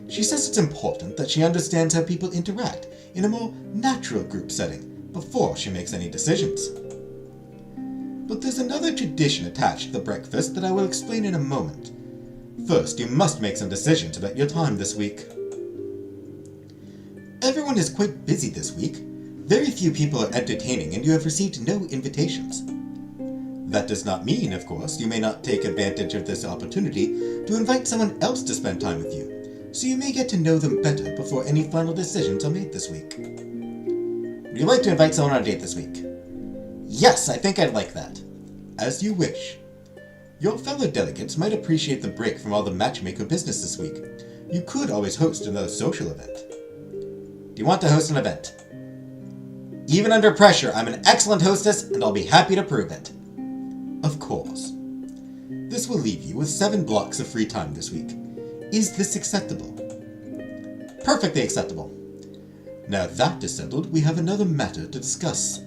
She says it's important that she understands how people interact in a more natural group setting before she makes any decisions. But there's another tradition attached to the breakfast that I will explain in a moment. First, you must make some decisions about your time this week. Everyone is quite busy this week. Very few people are entertaining and you have received no invitations. That does not mean, of course, you may not take advantage of this opportunity to invite someone else to spend time with you, so you may get to know them better before any final decisions are made this week. Would you like to invite someone on a date this week? Yes, I think I'd like that. As you wish. Your fellow delegates might appreciate the break from all the matchmaker business this week. You could always host another social event. Do you want to host an event? Even under pressure, I'm an excellent hostess and I'll be happy to prove it. Of course. This will leave you with 7 blocks of free time this week. Is this acceptable? Perfectly acceptable. Now that is settled, we have another matter to discuss.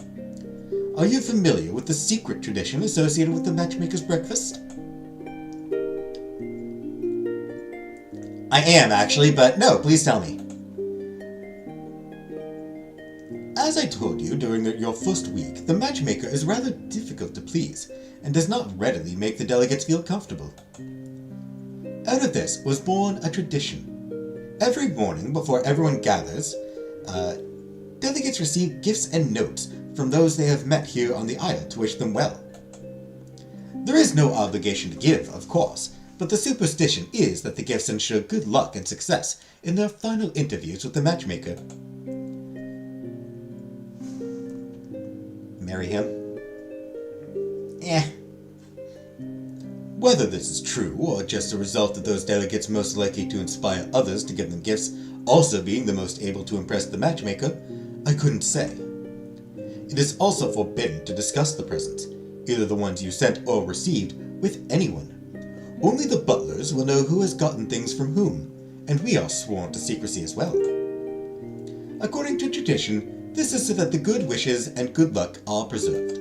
Are you familiar with the secret tradition associated with the matchmaker's breakfast? I am, actually, but no, please tell me. As I told you during your first week, the matchmaker is rather difficult to please, and does not readily make the delegates feel comfortable. Out of this was born a tradition. Every morning before everyone gathers, delegates receive gifts and notes from those they have met here on the Isle to wish them well. There is no obligation to give, of course, but the superstition is that the gifts ensure good luck and success in their final interviews with the matchmaker. Marry him? Whether this is true, or just a result of those delegates most likely to inspire others to give them gifts also being the most able to impress the matchmaker, I couldn't say. It is also forbidden to discuss the presents, either the ones you sent or received, with anyone. Only the butlers will know who has gotten things from whom, and we are sworn to secrecy as well. According to tradition, this is so that the good wishes and good luck are preserved.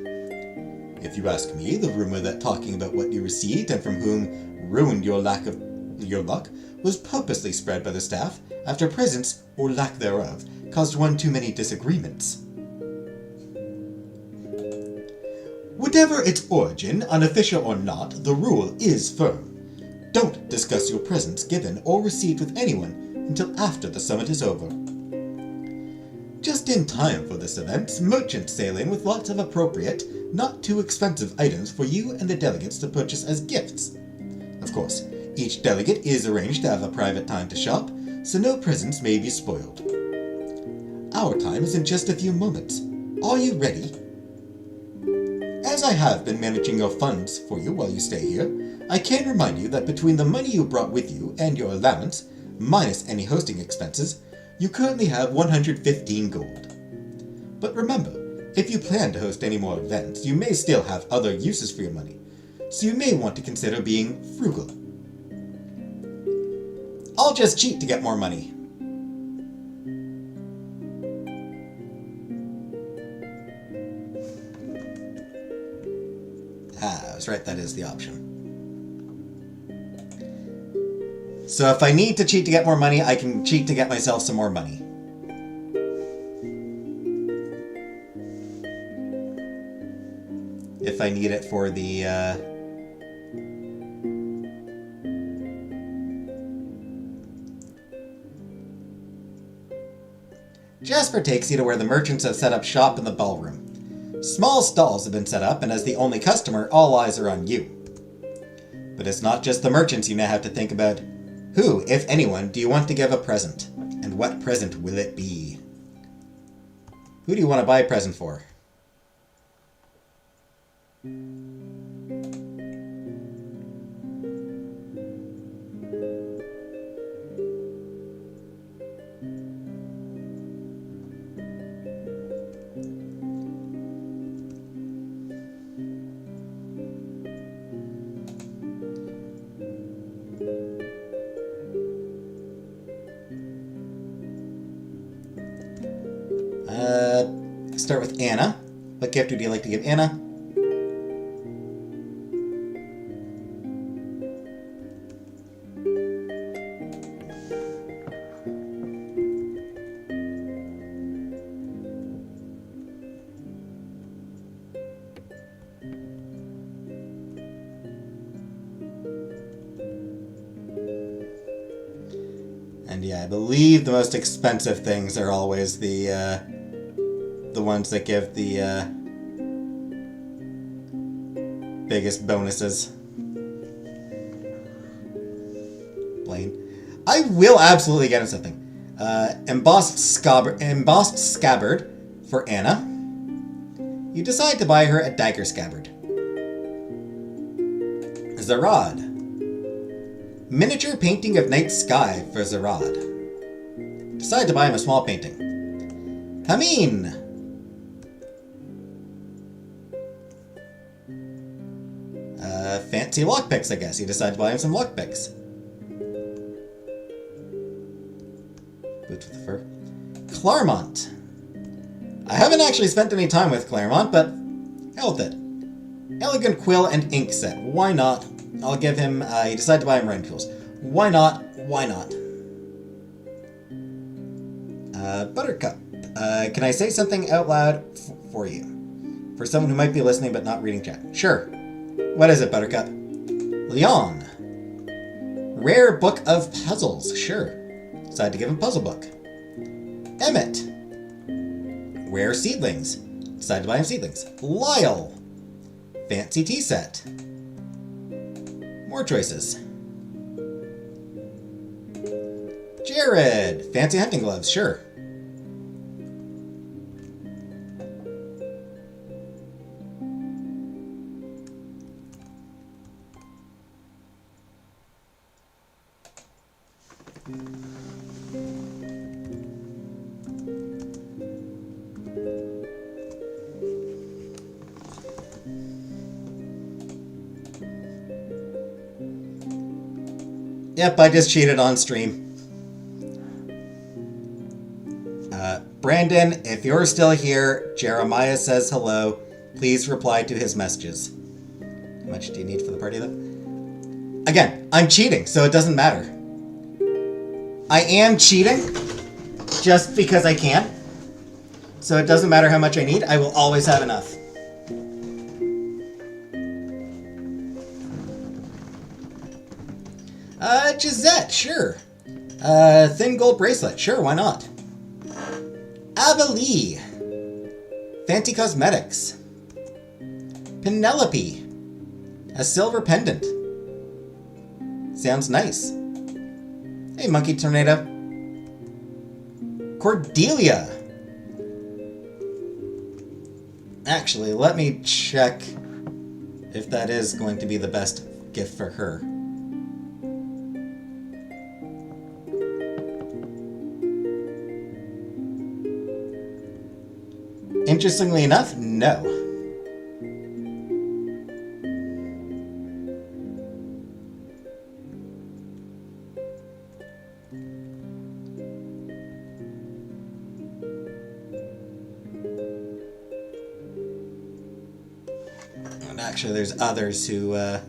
If you ask me, the rumor that talking about what you received and from whom ruined your luck was purposely spread by the staff after presents, or lack thereof, caused one too many disagreements. Whatever its origin, unofficial or not, the rule is firm. Don't discuss your presents given or received with anyone until after the summit is over. Just in time for this event, merchants sail in with lots of appropriate, not too expensive items for you and the delegates to purchase as gifts. Of course, each delegate is arranged to have a private time to shop, so no presents may be spoiled. Our time is in just a few moments. Are you ready? As I have been managing your funds for you while you stay here, I can remind you that between the money you brought with you and your allowance, minus any hosting expenses, you currently have 115 gold. But remember, if you plan to host any more events, you may still have other uses for your money, so you may want to consider being frugal. I'll just cheat to get more money. I was right, that is the option. So if I need to cheat to get more money, I can cheat to get myself some more money. If I need it for the, Jasper takes you to where the merchants have set up shop in the ballroom. Small stalls have been set up, and as the only customer, all eyes are on you. But it's not just the merchants you now have to think about. Who, if anyone, do you want to give a present? And what present will it be? Who do you want to buy a present for? Start with Anna. What gift would you like to give Anna? And yeah, I believe the most expensive things are always the ones that give the biggest bonuses. Blaine. I will absolutely get him something. Embossed scabbard for Anna. You decide to buy her a dagger scabbard. Zarad. Miniature painting of night sky for Zarad. Decide to buy him a small painting. Hameen. Fancy lockpicks, I guess. You decide to buy him some lockpicks. Boots with the fur. Claremont. I haven't actually spent any time with Claremont, but hell with it. Elegant quill and ink set. Why not? I'll give him, you decide to buy him writing tools. Why not? Why not? Buttercup. Can I say something out loud for you? For someone who might be listening but not reading chat. Sure. What is it, Buttercup? Leon. Rare book of puzzles. Sure. Decide to give him puzzle book. Emmett. Rare seedlings. Decide to buy him seedlings. Lyle. Fancy tea set. More choices. Jared. Fancy hunting gloves. Sure. Yep, I just cheated on stream. Brandon, if you're still here, Jeremiah says hello. Please reply to his messages. How much do you need for the party, though? Again, I'm cheating, so it doesn't matter. I am cheating just because I can. So it doesn't matter how much I need. I will always have enough. Gisette, sure. Thin gold bracelet, sure, why not? Abelie. Fancy Cosmetics. Penelope. A silver pendant. Sounds nice. Hey, Monkey Tornado. Cordelia. Actually, let me check if that is going to be the best gift for her. Interestingly enough, no. And actually, there's others who, yeah.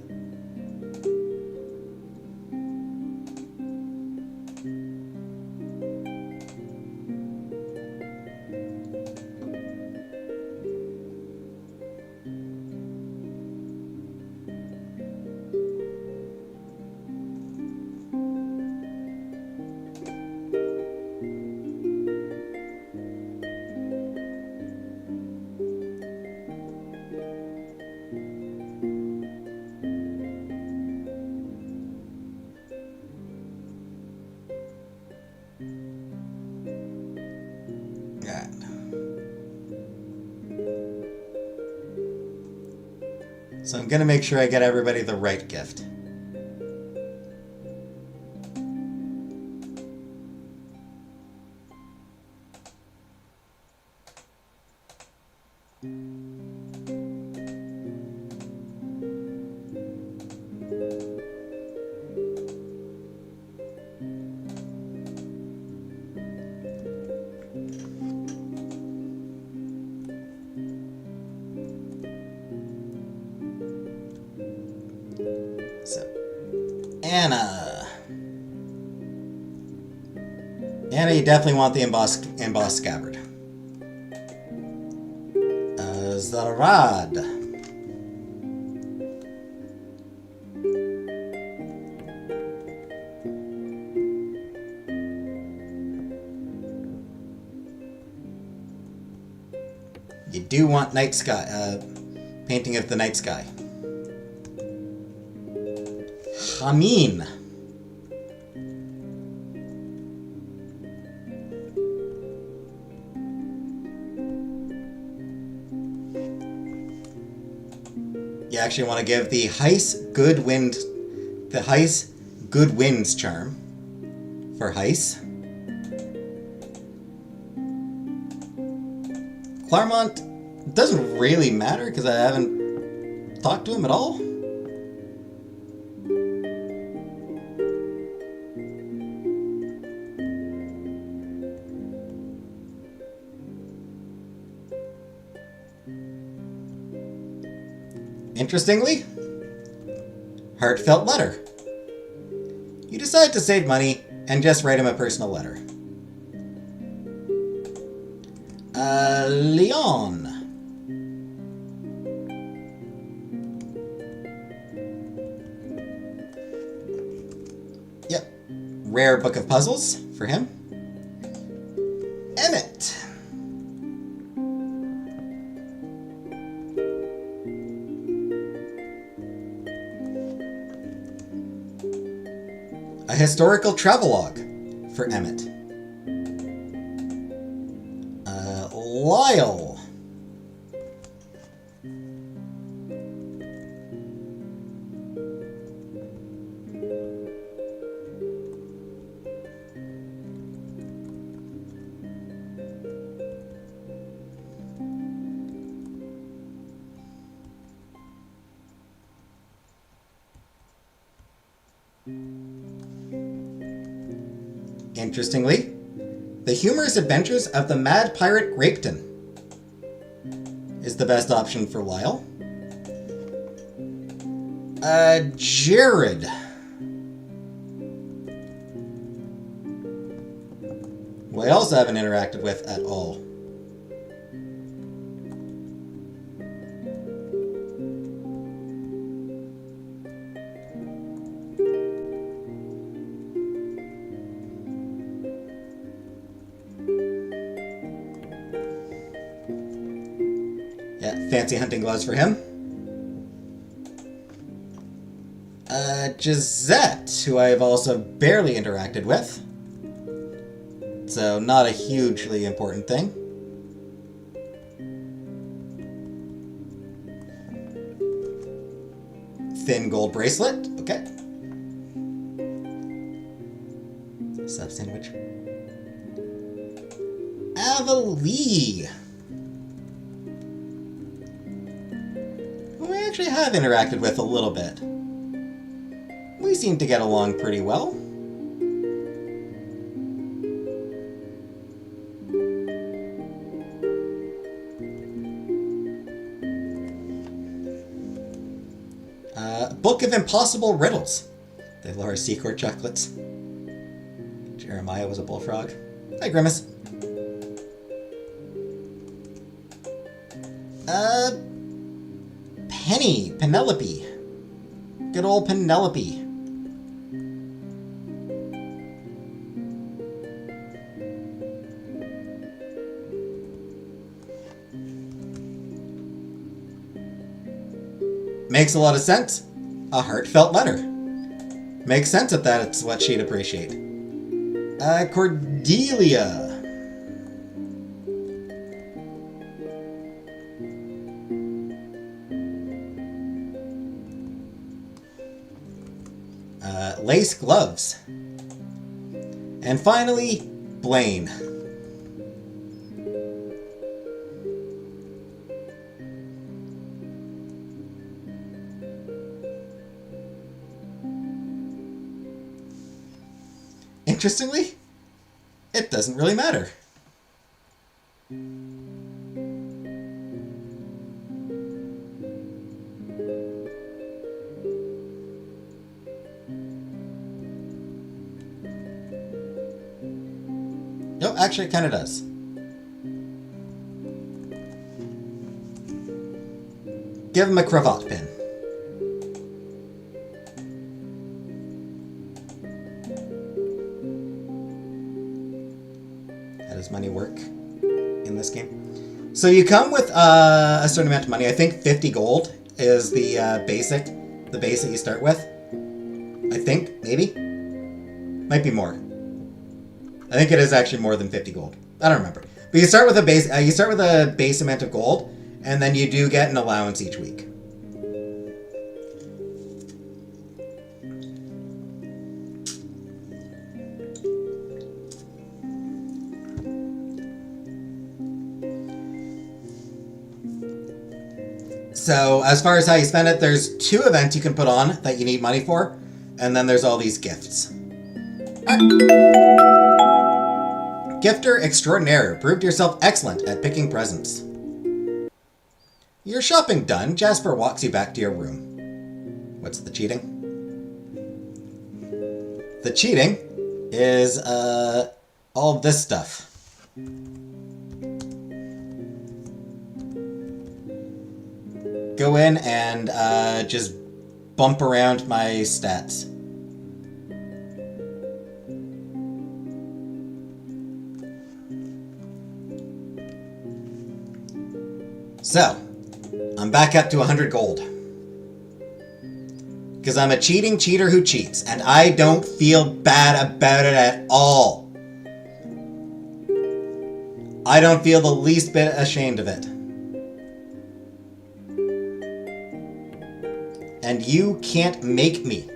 So I'm gonna make sure I get everybody the right gift. So, Anna. Anna, you definitely want the embossed scabbard. Zarad. You do want night sky, painting of the night sky. Amin. You actually want to give the Heis Good Winds charm for Heis. Claremont doesn't really matter because I haven't talked to him at all. Interestingly, heartfelt letter. You decide to save money and just write him a personal letter. Leon. Yep. Rare book of puzzles for him. Emmett. A historical travelogue for Emmett. Lyle. Interestingly, The Humorous Adventures of the Mad Pirate Grapeton is the best option for Lyle. Jared. Who I also haven't interacted with at all. fancy hunting gloves for him. Gisette, who I've also barely interacted with. So not a hugely important thing. Thin gold bracelet. Okay. Sub sandwich. Avalee. Who I actually have interacted with a little bit. We seem to get along pretty well. Book of Impossible Riddles. The Laura Secord chocolates. Jeremiah was a bullfrog. Hi, Grimace. Penny. Penelope. Good old Penelope. Makes a lot of sense. A heartfelt letter. Makes sense that that's what she'd appreciate. Cordelia. Lace gloves. And finally, Blaine. Interestingly, it doesn't really matter. No, actually it kind of does. Give him a cravat pin. How does money work in this game? So you come with a certain amount of money. I think 50 gold is the basic you start with. I think, maybe? Might be more. I think it is actually more than 50 gold. I don't remember. But you start with a base amount of gold, and then you do get an allowance each week. So as far as how you spend it, there's 2 events you can put on that you need money for, and then there's all these gifts. Gifter extraordinaire. Proved yourself excellent at picking presents. Your shopping done, Jasper walks you back to your room. What's the cheating? The cheating is all of this stuff. Go in and just bump around my stats. So, I'm back up to 100 gold. Because I'm a cheating cheater who cheats, and I don't feel bad about it at all. I don't feel the least bit ashamed of it. And you can't make me.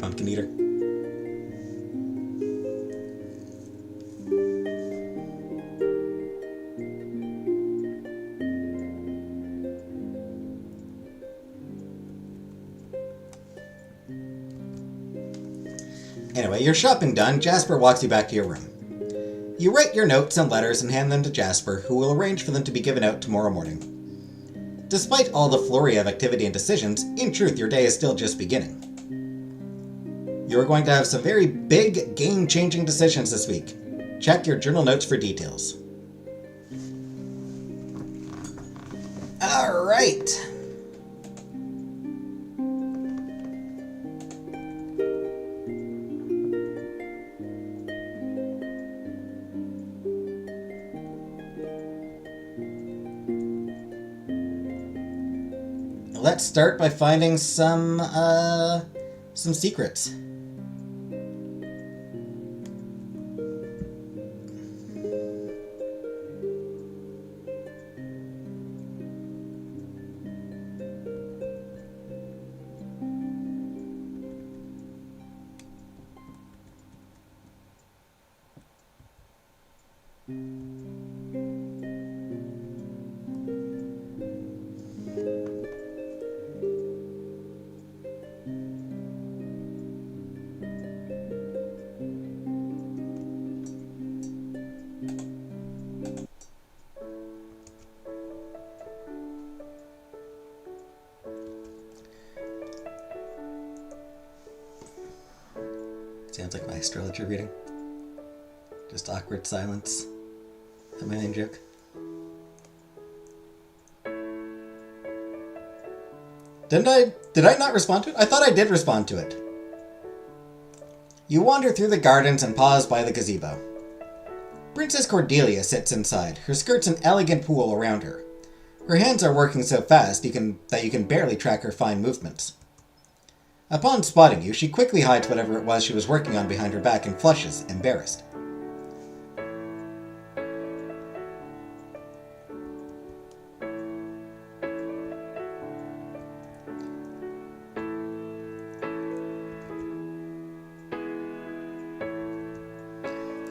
Pumpkin eater. Anyway, your shopping done, Jasper walks you back to your room. You write your notes and letters and hand them to Jasper, who will arrange for them to be given out tomorrow morning. Despite all the flurry of activity and decisions, in truth, your day is still just beginning. You are going to have some very big, game-changing decisions this week. Check your journal notes for details. All right. Let's start by finding some secrets. Sounds like my astrology reading. Just awkward silence. A million joke. Did I not respond to it? I thought I did respond to it. You wander through the gardens and pause by the gazebo. Princess Cordelia sits inside, her skirts an elegant pool around her. Her hands are working so fast that you can barely track her fine movements. Upon spotting you, she quickly hides whatever it was she was working on behind her back and flushes, embarrassed.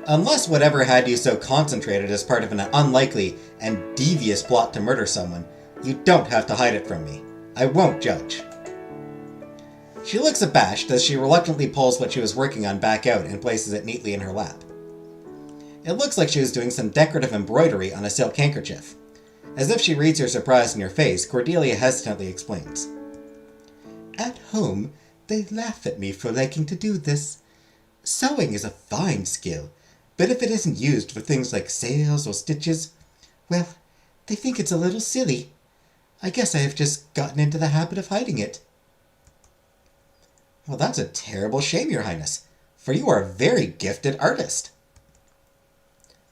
Unless whatever had you so concentrated is part of an unlikely and devious plot to murder someone, you don't have to hide it from me. I won't judge. She looks abashed as she reluctantly pulls what she was working on back out and places it neatly in her lap. It looks like she was doing some decorative embroidery on a silk handkerchief. As if she reads her surprise in your face, Cordelia hesitantly explains. At home, they laugh at me for liking to do this. Sewing is a fine skill, but if it isn't used for things like sails or stitches, well, they think it's a little silly. I guess I have just gotten into the habit of hiding it. Well, that's a terrible shame, Your Highness, for you are a very gifted artist.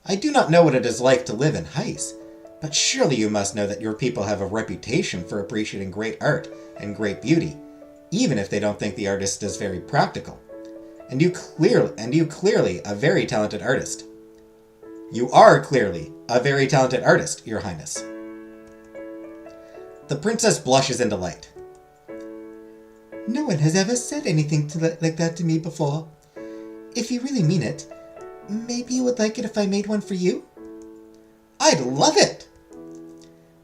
I do not know what it is like to live in Heist, but surely you must know that your people have a reputation for appreciating great art and great beauty, even if they don't think the artist is very practical. And you clearly a very talented artist. You are clearly a very talented artist, Your Highness. The princess blushes in delight. No one has ever said anything like that to me before. If you really mean it, maybe you would like it if I made one for you? I'd love it!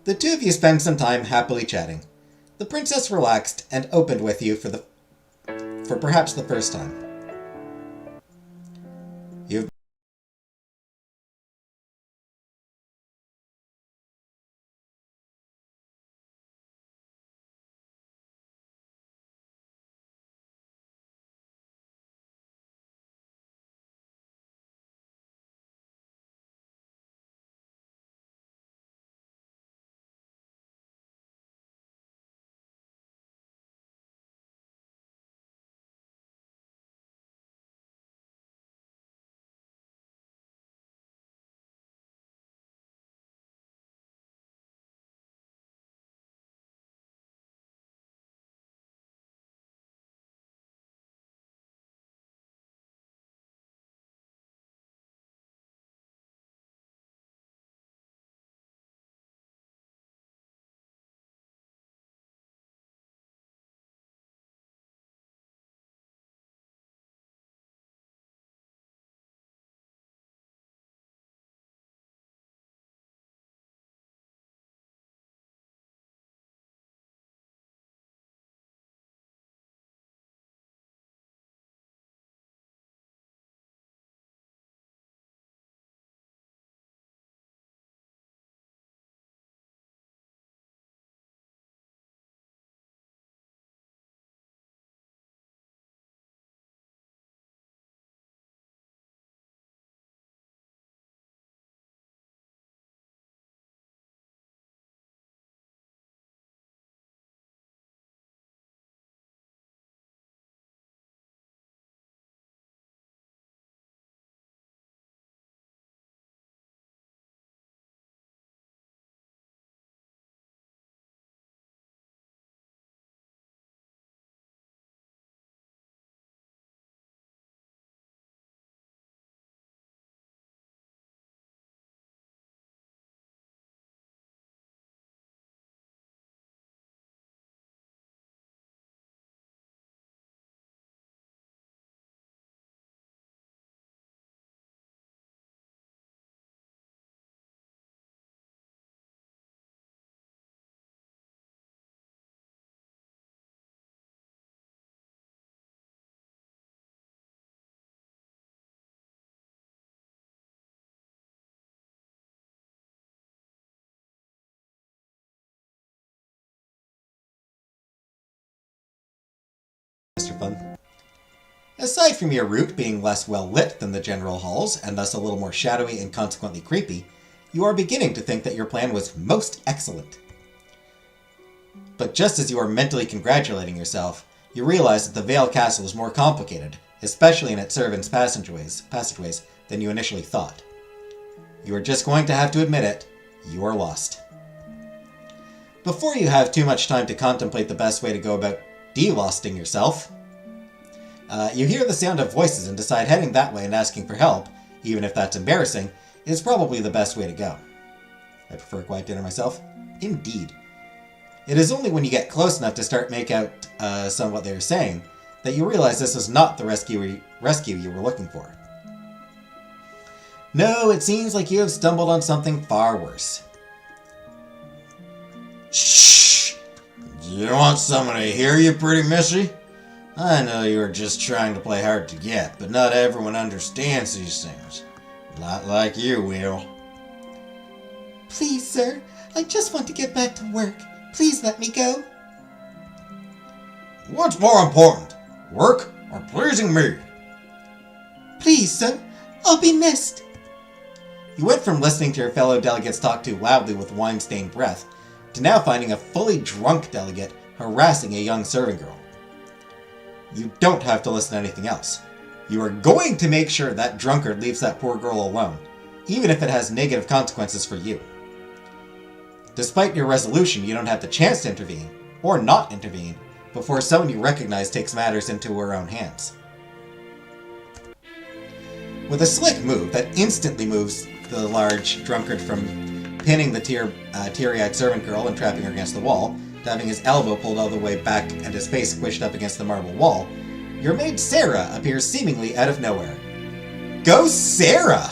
The two of you spend some time happily chatting. The princess relaxed and opened with you for perhaps the first time. You've fun. Aside from your route being less well lit than the general halls, and thus a little more shadowy and consequently creepy, you are beginning to think that your plan was most excellent. But just as you are mentally congratulating yourself, you realize that the Vale Castle is more complicated, especially in its servants' passageways, than you initially thought. You are just going to have to admit it, you are lost. Before you have too much time to contemplate the best way to go about de-losting yourself, you hear the sound of voices and decide heading that way and asking for help, even if that's embarrassing, is probably the best way to go. I prefer a quiet dinner myself. Indeed. It is only when you get close enough to start make out some of what they are saying that you realize this is not the rescue you were looking for. No, it seems like you have stumbled on something far worse. Shh! You don't want someone to hear you, pretty missy? I know you were just trying to play hard to get, but not everyone understands these things. Not like you, Will. Please, sir, I just want to get back to work. Please let me go. What's more important, work or pleasing me? Please, sir, I'll be missed. You went from listening to your fellow delegates talk too loudly with wine-stained breath, to now finding a fully drunk delegate harassing a young servant girl. You don't have to listen to anything else. You are going to make sure that drunkard leaves that poor girl alone, even if it has negative consequences for you. Despite your resolution, you don't have the chance to intervene, or not intervene, before someone you recognize takes matters into her own hands. With a slick move that instantly moves the large drunkard from pinning the teary-eyed servant girl and trapping her against the wall, to having his elbow pulled all the way back and his face squished up against the marble wall, your maid Sarah appears seemingly out of nowhere. Go Sarah!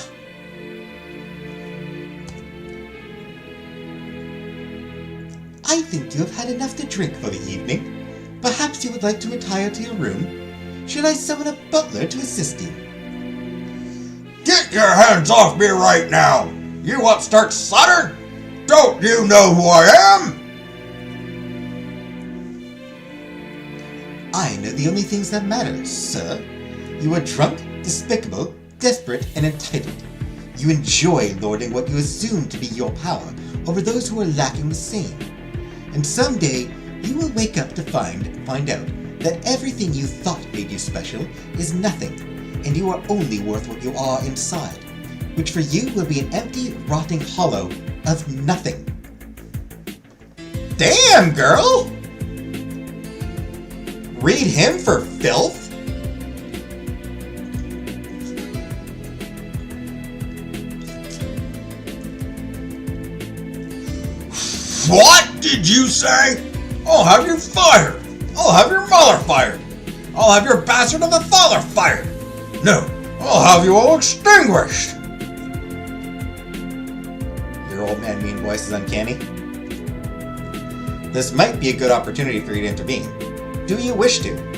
I think you have had enough to drink for the evening. Perhaps you would like to retire to your room? Should I summon a butler to assist you? Get your hands off me right now! You want to start Saturn? Don't you know who I am? I know the only things that matter, sir. You are drunk, despicable, desperate, and entitled. You enjoy lording what you assume to be your power over those who are lacking the same. And someday, you will wake up to find out that everything you thought made you special is nothing, and you are only worth what you are inside, which for you will be an empty, rotting hollow of nothing. Damn, girl! Read him for filth? What did you say? I'll have you fired. I'll have your mother fired. I'll have your bastard of a father fired. No, I'll have you all extinguished. Your old man mean voice is uncanny. This might be a good opportunity for you to intervene. Do you wish to?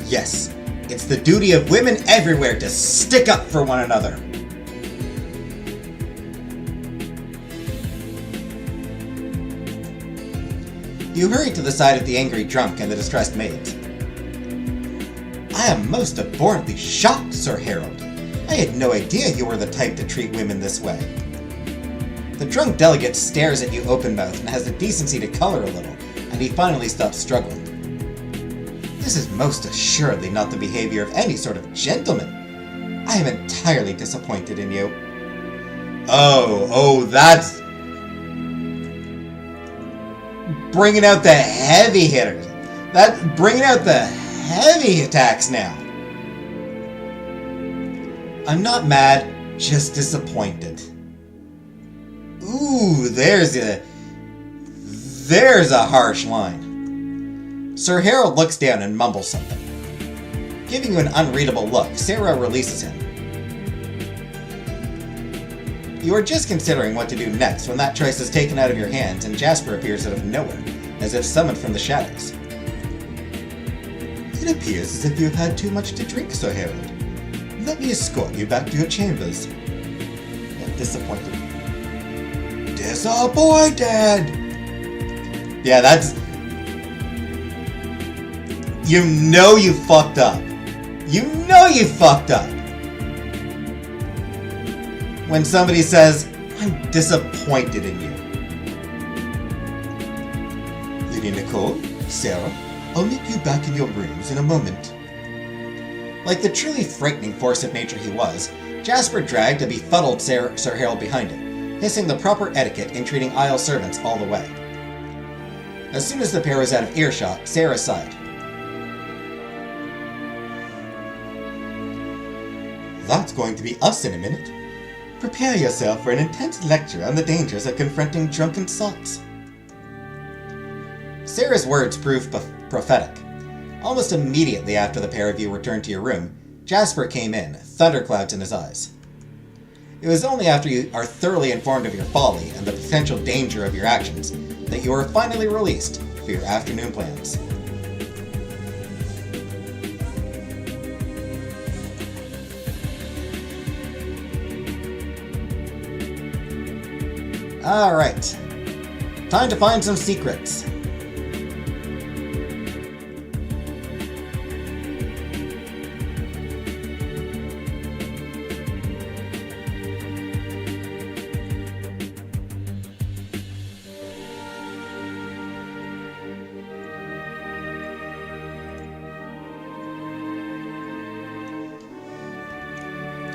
Yes, it's the duty of women everywhere to stick up for one another. You hurry to the side of the angry drunk and the distressed maids. I am most abhorrently shocked, Sir Harold. I had no idea you were the type to treat women this way. The drunk delegate stares at you open-mouthed and has the decency to color a little, and he finally stops struggling. This is most assuredly not the behavior of any sort of gentleman. I am entirely disappointed in you. Oh, that's... bringing out the heavy hitters. Bringing out the heavy attacks now. I'm not mad, just disappointed. Ooh, there's a harsh line. Sir Harold looks down and mumbles something. Giving you an unreadable look, Sarah releases him. You are just considering what to do next when that choice is taken out of your hands and Jasper appears out of nowhere, as if summoned from the shadows. It appears as if you have had too much to drink, Sir Harold. Let me escort you back to your chambers. Disappointed. Disappointed! Yeah, that's... You know you fucked up. You know you fucked up. When somebody says, I'm disappointed in you. Lady Nicole, Sarah, I'll meet you back in your rooms in a moment. Like the truly frightening force of nature he was, Jasper dragged a befuddled Sir Harold behind him, hissing the proper etiquette in treating Isle servants all the way. As soon as the pair was out of earshot, Sarah sighed. That's going to be us in a minute. Prepare yourself for an intense lecture on the dangers of confronting drunken sots. Sarah's words proved prophetic. Almost immediately after the pair of you returned to your room, Jasper came in, thunderclouds in his eyes. It was only after you are thoroughly informed of your folly and the potential danger of your actions that you were finally released for your afternoon plans. Alright, time to find some secrets.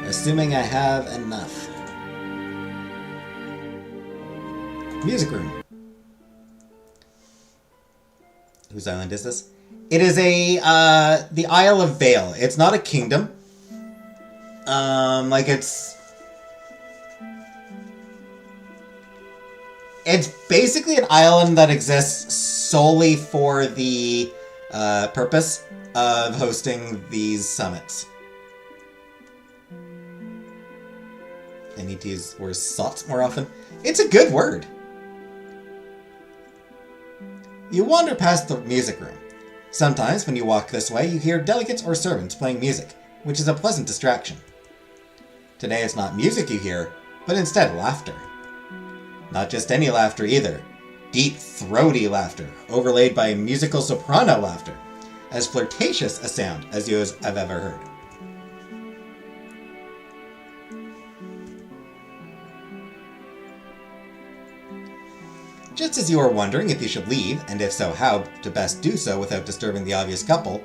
Assuming I have enough. Music room. Whose island is this? It is the Isle of Vale. It's not a kingdom. It's basically an island that exists solely for the purpose of hosting these summits. I need to use words sots more often. It's a good word. You wander past the music room. Sometimes when you walk this way, you hear delegates or servants playing music, which is a pleasant distraction. Today it's not music you hear, but instead laughter. Not just any laughter either. Deep, throaty laughter, overlaid by musical soprano laughter. As flirtatious a sound as you have ever heard. Just as you are wondering if you should leave, and if so how to best do so without disturbing the obvious couple,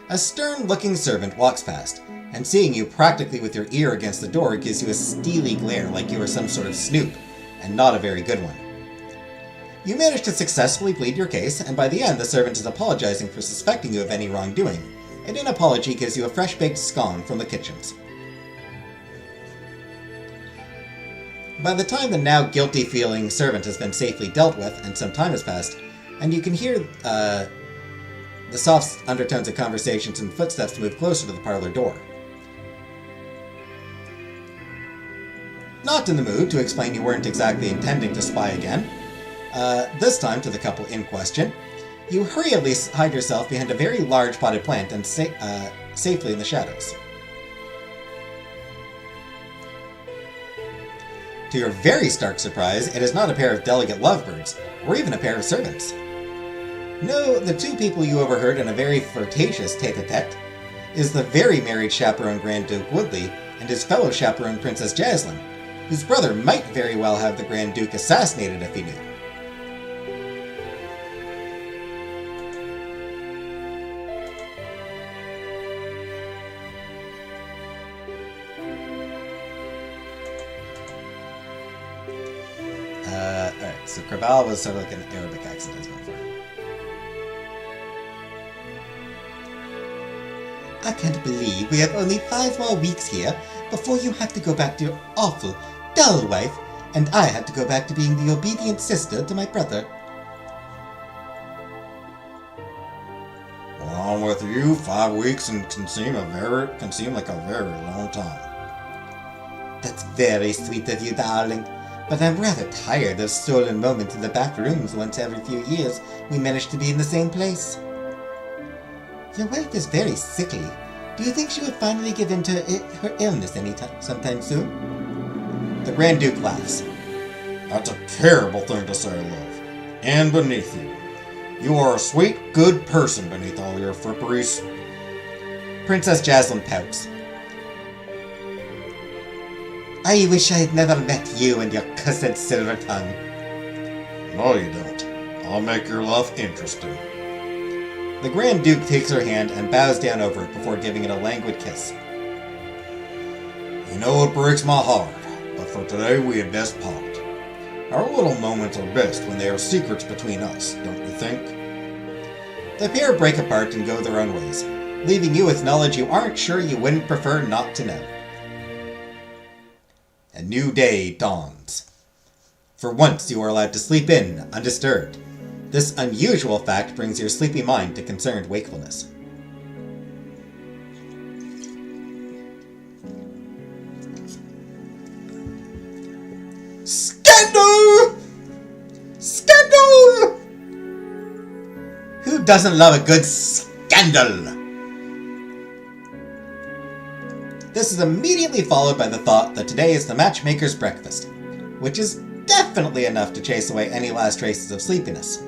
a stern-looking servant walks past, and seeing you practically with your ear against the door gives you a steely glare like you are some sort of snoop, and not a very good one. You manage to successfully plead your case, and by the end the servant is apologizing for suspecting you of any wrongdoing, and in apology gives you a fresh-baked scone from the kitchens. By the time the now guilty-feeling servant has been safely dealt with and some time has passed, and you can hear the soft undertones of conversations and footsteps move closer to the parlor door. Not in the mood to explain you weren't exactly intending to spy again, this time to the couple in question, you hurriedly hide yourself behind a very large potted plant and safely in the shadows. To your very stark surprise, it is not a pair of delegate lovebirds, or even a pair of servants. No, the two people you overheard in a very flirtatious tete-a-tete is the very married chaperone Grand Duke Woodley and his fellow chaperone Princess Jaslyn, His brother might very well have the Grand Duke assassinated if he knew. Alright, so Craval was sort of like an Arabic accent I was going for. I can't believe we have only 5 more weeks here before you have to go back to your awful, dull wife, and I have to go back to being the obedient sister to my brother. Along with you, 5 weeks can seem like a very long time. That's very sweet of you, darling. But I'm rather tired of stolen moments in the back rooms once every few years we manage to be in the same place. Your wife is very sickly. Do you think she will finally give in to her illness sometime soon? The Grand Duke laughs. That's a terrible thing to say, love. And beneath you. You are a sweet, good person beneath all your fripperies. Princess Jaslyn pouts. I wish I had never met you and your cussed silver tongue. No, you don't. I'll make your love interesting. The Grand Duke takes her hand and bows down over it before giving it a languid kiss. You know it breaks my heart, but for today we had best part. Our little moments are best when they are secrets between us, don't you think? The pair break apart and go their own ways, leaving you with knowledge you aren't sure you wouldn't prefer not to know. A new day dawns. For once, you are allowed to sleep in, undisturbed. This unusual fact brings your sleepy mind to concerned wakefulness. Scandal! Scandal! Who doesn't love a good scandal? This is immediately followed by the thought that today is the matchmaker's breakfast, which is definitely enough to chase away any last traces of sleepiness.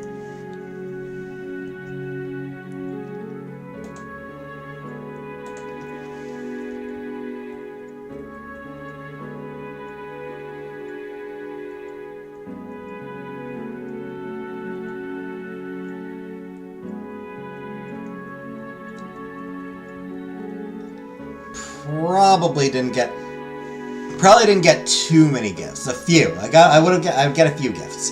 Probably didn't get too many gifts. A few. I'd get a few gifts.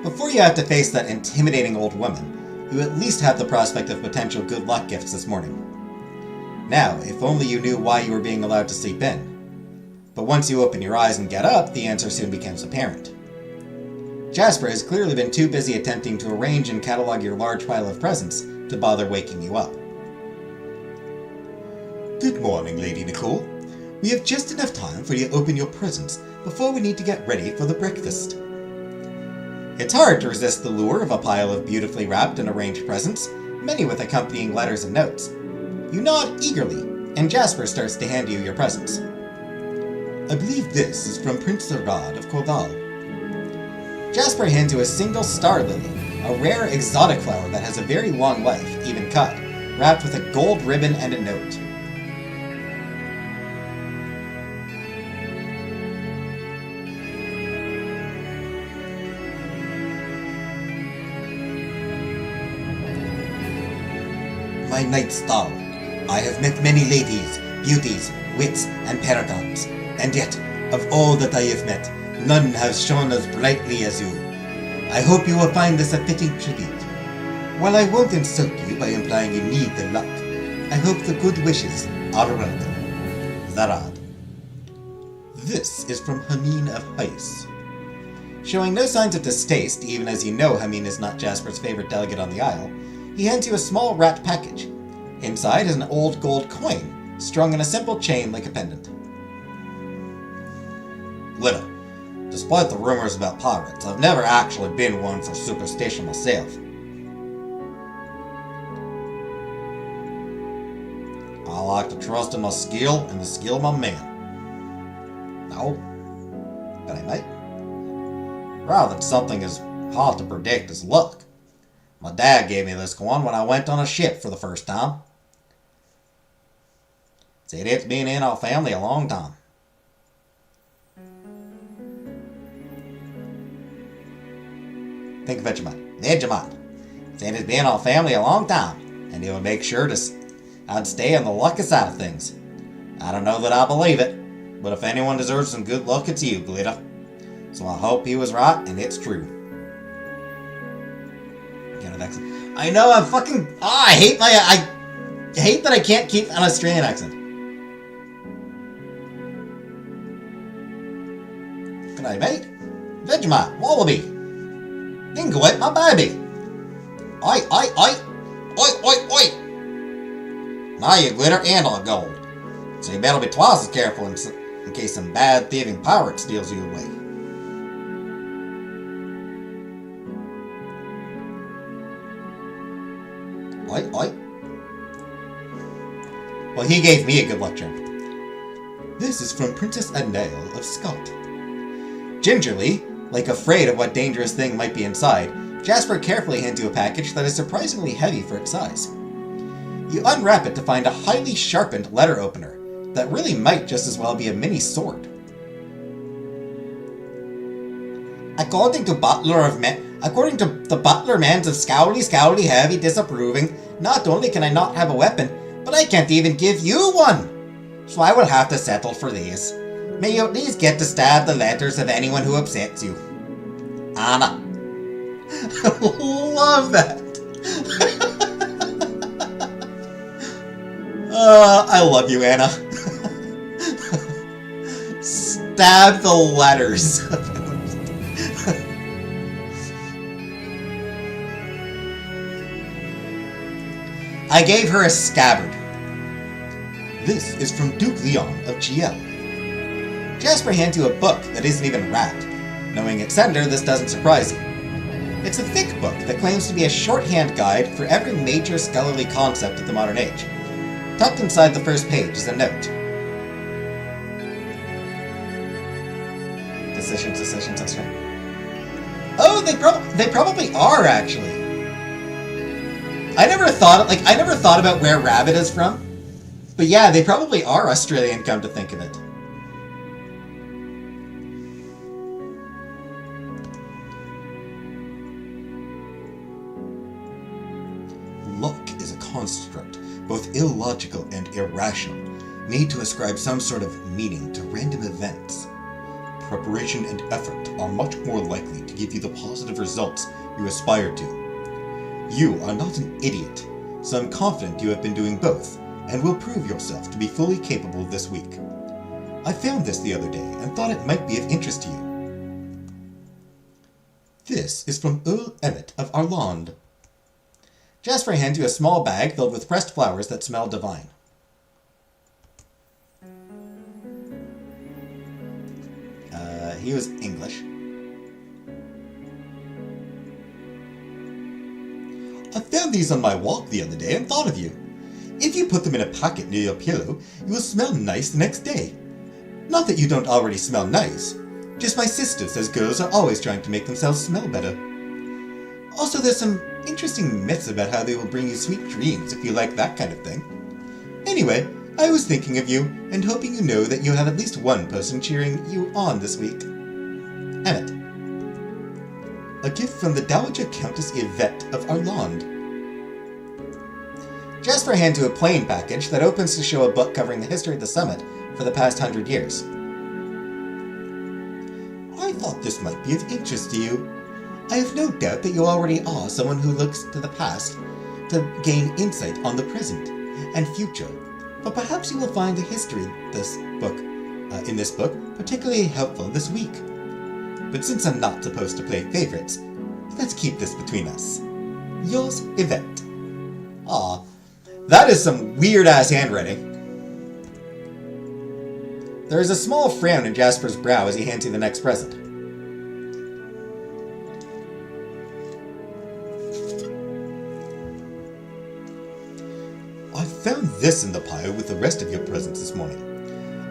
Before you have to face that intimidating old woman, you at least have the prospect of potential good luck gifts this morning. Now, if only you knew why you were being allowed to sleep in. But once you open your eyes and get up, the answer soon becomes apparent. Jasper has clearly been too busy attempting to arrange and catalog your large pile of presents to bother waking you up. Good morning, Lady Nicole. We have just enough time for you to open your presents before we need to get ready for the breakfast. It's hard to resist the lure of a pile of beautifully wrapped and arranged presents, many with accompanying letters and notes. You nod eagerly, and Jasper starts to hand you your presents. I believe this is from Prince Zarad of Corval. Jasper hands you a single star lily, a rare exotic flower that has a very long life, even cut, wrapped with a gold ribbon and a note. My night star, I have met many ladies, beauties, wits, and paragons, and yet, of all that I have met, none has shone as brightly as you. I hope you will find this a fitting tribute. While I won't insult you by implying you need the luck, I hope the good wishes are welcome. Zarad. This is from Hameen of Heis. Showing no signs of distaste, even as you know Hameen is not Jasper's favorite delegate on the Isle, he hands you a small wrapped package. Inside is an old gold coin, strung in a simple chain like a pendant. Lita, despite the rumors about pirates, I've never actually been one for superstition myself. I like to trust in my skill and the skill of my men. No, but I might. Rather than something as hard to predict as luck. My dad gave me this coin when I went on a ship for the first time. Said it's been in our family a long time. Think Vegemite. Vegemite. Said he's been in our family a long time, and he would make sure I'd stay on the lucky side of things. I don't know that I believe it, but if anyone deserves some good luck, it's you, Glitter. So I hope he was right, and it's true. I know, I'm fucking... Oh, I hate that I can't keep an Australian accent. Good night, mate. Vegemite, Wallaby. Dingoite, my baby. Oi, oi, oi. Oi, oi, oi. Now you glitter and all gold. So you better be twice as careful in case some bad thieving pirate steals you away. Oi, oi. Well, he gave me a good lecture. This is from Princess Adele of Scott. Gingerly, like afraid of what dangerous thing might be inside, Jasper carefully hands you a package that is surprisingly heavy for its size. You unwrap it to find a highly sharpened letter opener that really might just as well be a mini sword. According to the butler mans of Scowly, heavy, disapproving, not only can I not have a weapon, but I can't even give you one. So I will have to settle for these. May you at least get to stab the letters of anyone who upsets you. Anna. Love that. I love you, Anna. Stab the letters. I gave her a scabbard. This is from Duke Leon of GL. Jasper hands you a book that isn't even wrapped. Knowing its sender, this doesn't surprise you. It's a thick book that claims to be a shorthand guide for every major scholarly concept of the modern age. Tucked inside the first page is a note. Decisions. Oh, they probably are, actually. I never thought about where Rabbit is from. But yeah, they probably are Australian, come to think of it. Luck is a construct, both illogical and irrational, made to ascribe some sort of meaning to random events. Preparation and effort are much more likely to give you the positive results you aspire to. You are not an idiot, so I'm confident you have been doing both, and will prove yourself to be fully capable this week. I found this the other day and thought it might be of interest to you. This is from Earl Emmett of Arland. Jasper hands you a small bag filled with pressed flowers that smell divine. He was English. I found these on my walk the other day and thought of you. If you put them in a pocket near your pillow, you will smell nice the next day. Not that you don't already smell nice. Just my sister says girls are always trying to make themselves smell better. Also, there's some interesting myths about how they will bring you sweet dreams if you like that kind of thing. Anyway, I was thinking of you and hoping you know that you have at least one person cheering you on this week. Emmett. A gift from the Dowager Countess Yvette of Arland. Jasper hands you a plain package that opens to show a book covering the history of the summit for the past 100 years. I thought this might be of interest to you. I have no doubt that you already are someone who looks to the past to gain insight on the present and future, but perhaps you will find the history in this book particularly helpful this week. But since I'm not supposed to play favorites, let's keep this between us. Yours, Yvette. Aw, that is some weird-ass handwriting. There is a small frown in Jasper's brow as he hands you the next present. I found this in the pile with the rest of your presents this morning.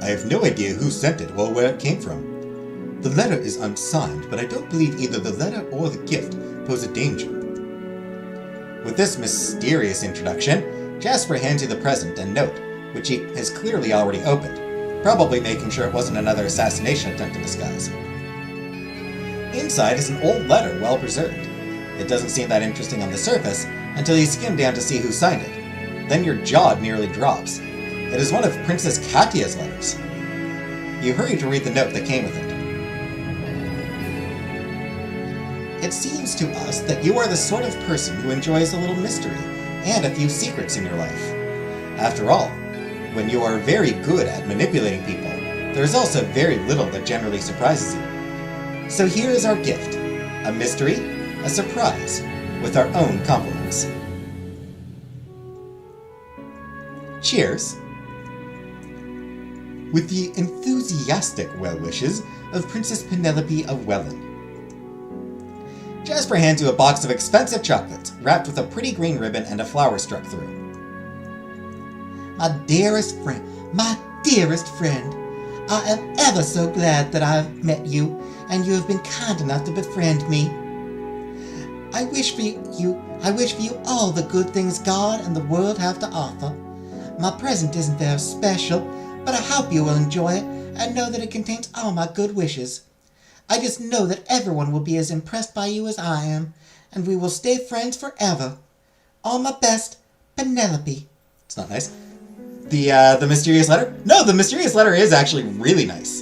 I have no idea who sent it or where it came from. The letter is unsigned, but I don't believe either the letter or the gift pose a danger. With this mysterious introduction, Jasper hands you the present and note, which he has clearly already opened, probably making sure it wasn't another assassination attempt in disguise. Inside is an old letter, well preserved. It doesn't seem that interesting on the surface until you skim down to see who signed it. Then your jaw nearly drops. It is one of Princess Katia's letters. You hurry to read the note that came with it. It seems to us that you are the sort of person who enjoys a little mystery and a few secrets in your life. After all, when you are very good at manipulating people, there is also very little that generally surprises you. So here is our gift, a mystery, a surprise, with our own compliments. Cheers! With the enthusiastic well wishes of Princess Penelope of Welland. Jasper hands you a box of expensive chocolates, wrapped with a pretty green ribbon and a flower struck through. My dearest friend, I am ever so glad that I have met you, and you have been kind enough to befriend me. I wish for you all the good things God and the world have to offer. My present isn't very special, but I hope you will enjoy it and know that it contains all my good wishes. I just know that everyone will be as impressed by you as I am, and we will stay friends forever. All my best, Penelope. It's not nice. The mysterious letter? No, the mysterious letter is actually really nice.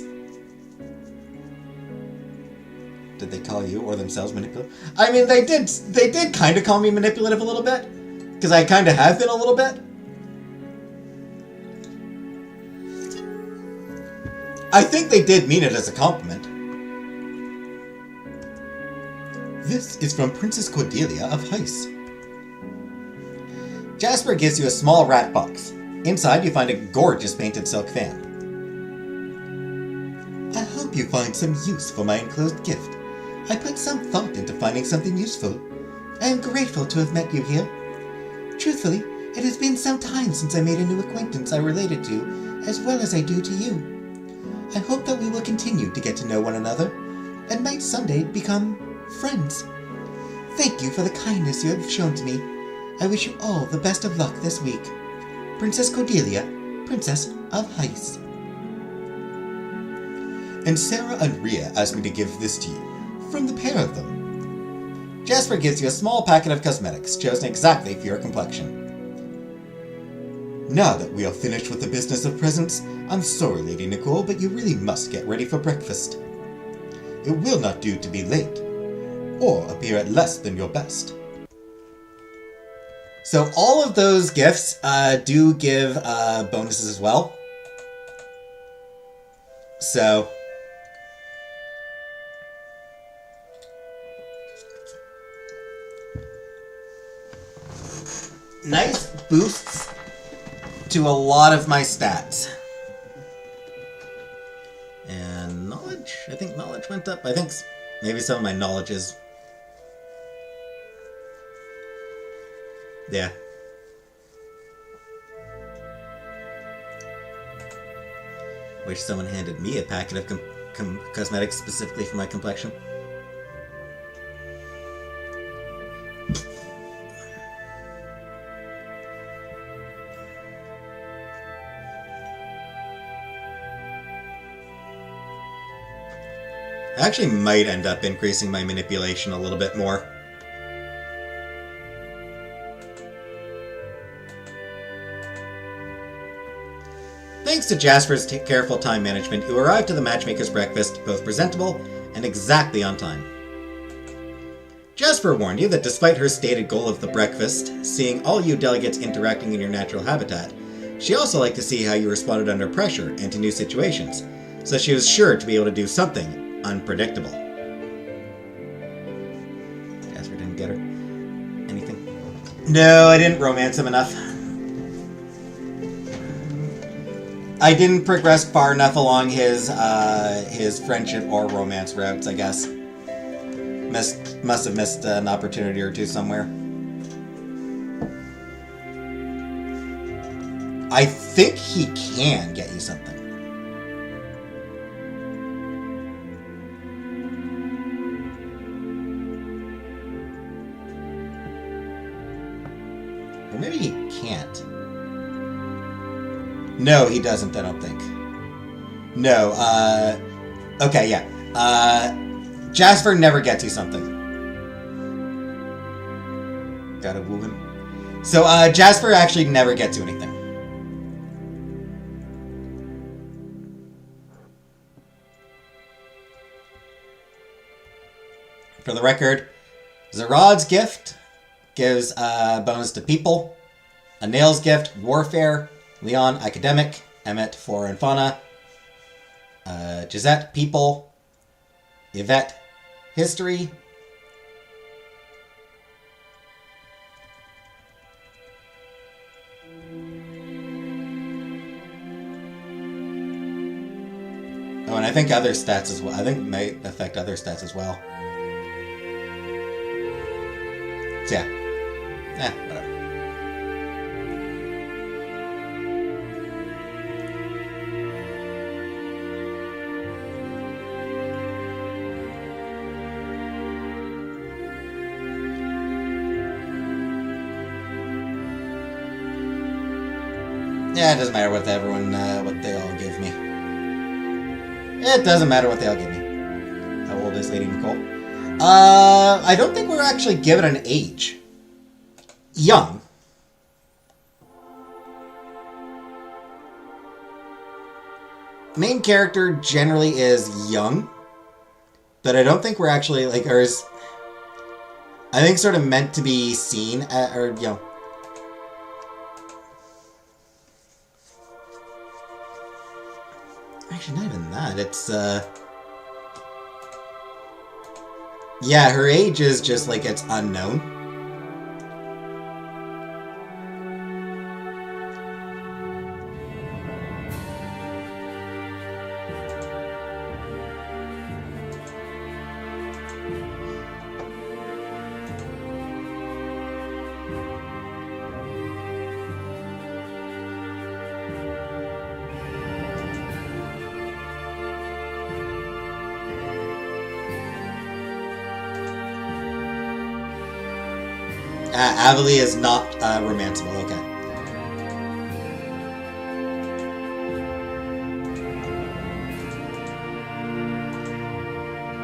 Did they call you or themselves manipulative? I mean, they did kind of call me manipulative a little bit, because I kind of have been a little bit. I think they did mean it as a compliment. This is from Princess Cordelia of Heiss. Jasper gives you a small rat box. Inside you find a gorgeous painted silk fan. I hope you find some use for my enclosed gift. I put some thought into finding something useful. I am grateful to have met you here. Truthfully, it has been some time since I made a new acquaintance I related to as well as I do to you. I hope that we will continue to get to know one another and might someday become friends. Thank you for the kindness you have shown to me. I wish you all the best of luck this week. Princess Cordelia, Princess of Heiss. And Sarah and Rhea asked me to give this to you, from the pair of them. Jasper gives you a small packet of cosmetics, chosen exactly for your complexion. Now that we are finished with the business of presents, I'm sorry, Lady Nicole, but you really must get ready for breakfast. It will not do to be late, or appear at less than your best. So all of those gifts do give bonuses as well. So nice boosts to a lot of my stats. And knowledge? I think knowledge went up. I think maybe some of my knowledge is... Yeah. Wish someone handed me a packet of cosmetics specifically for my complexion. I actually might end up increasing my manipulation a little bit more. Thanks to Jasper's careful time management, you arrived to the matchmaker's breakfast both presentable and exactly on time. Jasper warned you that despite her stated goal of the breakfast, seeing all you delegates interacting in your natural habitat, she also liked to see how you responded under pressure and to new situations, so she was sure to be able to do something unpredictable. Jasper didn't get her anything. No, I didn't romance him enough. I didn't progress far enough along his friendship or romance routes, I guess. Must have missed an opportunity or two somewhere. I think he can get you something. Or maybe he can't. No, he doesn't, I don't think. No, okay, yeah. Jasper never gets you something. God of Woman. So, Jasper actually never gets you anything. For the record, Zerod's gift gives a bonus to people. Anel's gift, warfare. Leon, academic. Emmett, flora and fauna. Gisette, people. Yvette, history. Oh, and I think other stats as well. I think it might affect other stats as well. So yeah. Whatever. Yeah, it doesn't matter what what they all give me. It doesn't matter what they all give me. How old is Lady Nicole? I don't think we're actually given an age. Young. Main character generally is young, but I don't think we're actually, like, or is, I think sort of meant to be seen, or, you know, actually, not even that. It's, yeah, her age is just, like, it's unknown. Avalie is not romanceable, okay.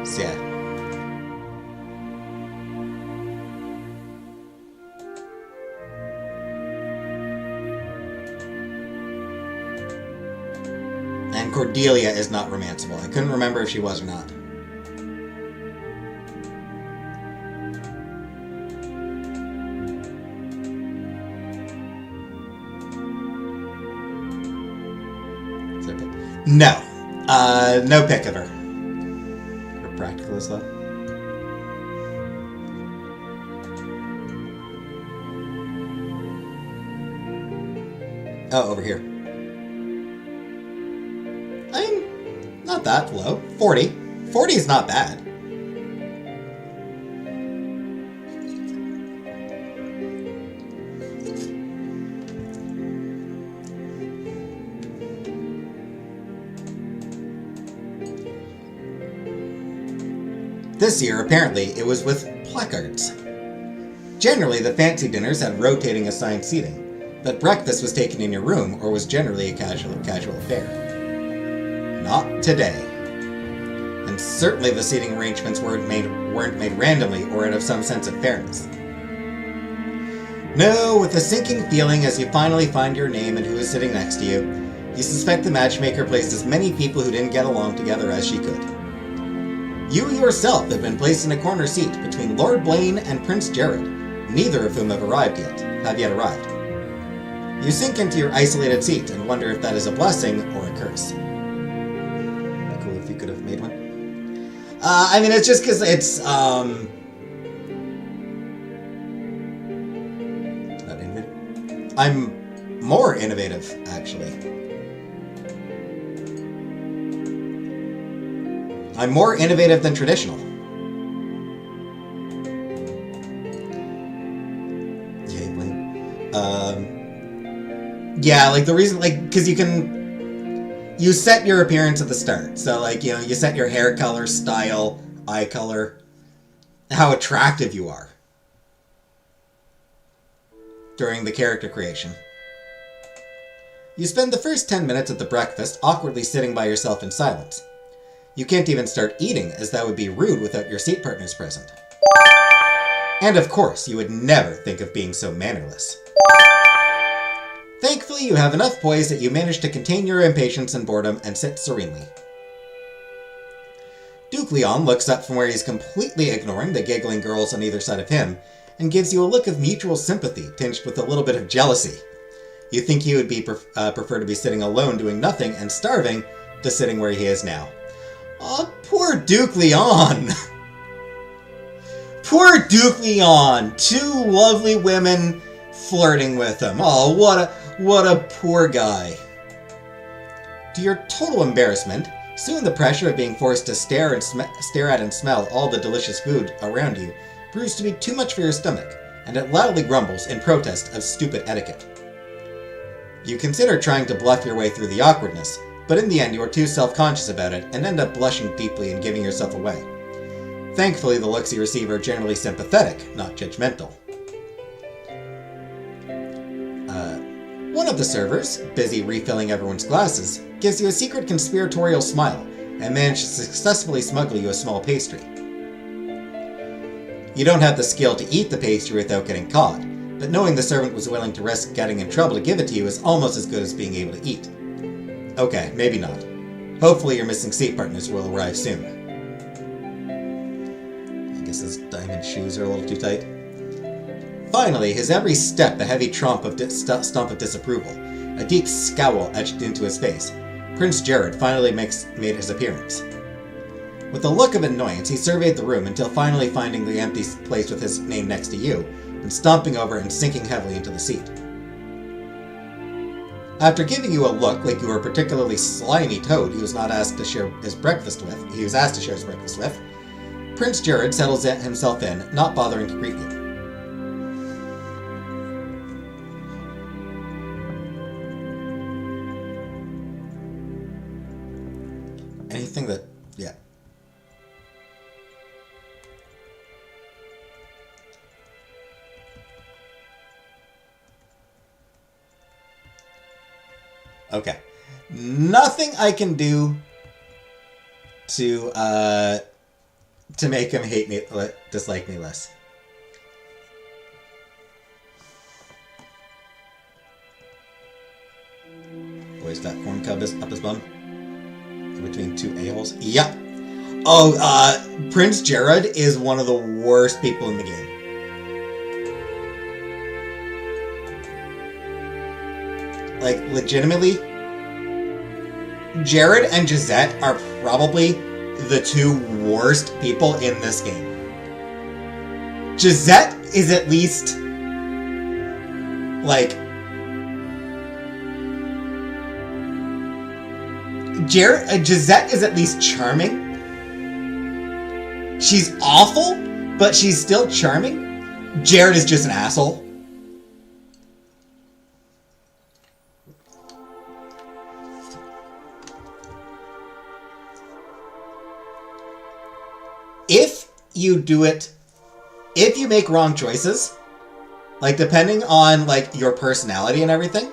So, yeah. And Cordelia is not romanceable. I couldn't remember if she was or not. No. No pick of her. Her practical as well. Oh, over here. I'm not that low. 40. 40 is not bad. This year, apparently, it was with placards. Generally, the fancy dinners had rotating assigned seating, but breakfast was taken in your room or was generally a casual affair. Not today. And certainly the seating arrangements weren't made randomly or out of some sense of fairness. No, with a sinking feeling as you finally find your name and who is sitting next to you, you suspect the matchmaker placed as many people who didn't get along together as she could. You yourself have been placed in a corner seat between Lord Blaine and Prince Jared, neither of whom have yet arrived. You sink into your isolated seat and wonder if that is a blessing or a curse. Be cool if you could have made one. I mean, it's just because it's, not innovative. I'm more innovative, actually. I'm more innovative than traditional. Yay, Blaine. Yeah, like the reason, like, because you set your appearance at the start. So, like, you know, you set your hair color, style, eye color, how attractive you are during the character creation. You spend the first 10 minutes at the breakfast awkwardly sitting by yourself in silence. You can't even start eating, as that would be rude without your seat partners present. And of course, you would never think of being so mannerless. Thankfully, you have enough poise that you manage to contain your impatience and boredom and sit serenely. Duke Leon looks up from where he's completely ignoring the giggling girls on either side of him and gives you a look of mutual sympathy tinged with a little bit of jealousy. You think he would prefer to be sitting alone doing nothing and starving to sitting where he is now. Aw, poor Duke Leon! Poor Duke Leon! Two lovely women flirting with him. Oh, what a poor guy. To your total embarrassment, soon the pressure of being forced to stare at and smell all the delicious food around you proves to be too much for your stomach, and it loudly grumbles in protest of stupid etiquette. You consider trying to bluff your way through the awkwardness, but in the end you are too self-conscious about it and end up blushing deeply and giving yourself away. Thankfully, the looks you receive are generally sympathetic, not judgmental. One of the servers, busy refilling everyone's glasses, gives you a secret conspiratorial smile and manages to successfully smuggle you a small pastry. You don't have the skill to eat the pastry without getting caught, but knowing the servant was willing to risk getting in trouble to give it to you is almost as good as being able to eat. Okay, maybe not. Hopefully your missing seat partners will arrive soon. I guess his diamond shoes are a little too tight. Finally, his every step a heavy stomp of disapproval, a deep scowl etched into his face. Prince Jared finally made his appearance. With a look of annoyance, he surveyed the room until finally finding the empty place with his name next to you, and stomping over and sinking heavily into the seat. After giving you a look like you were a particularly slimy toad he was not asked to share his breakfast with, Prince Jared settles himself in, not bothering to greet you. Anything that... yeah. Okay. Nothing I can do to make him hate me, dislike me less. Boy's fat corn cub is up his bum. Between two a-holes. Yep. Oh, Prince Jared is one of the worst people in the game. Like, legitimately, Jared and Gisette are probably the two worst people in this game. Gisette is at least, like, Gisette is at least charming. She's awful, but she's still charming. Jared is just an asshole. If you make wrong choices, like, depending on, like, your personality and everything,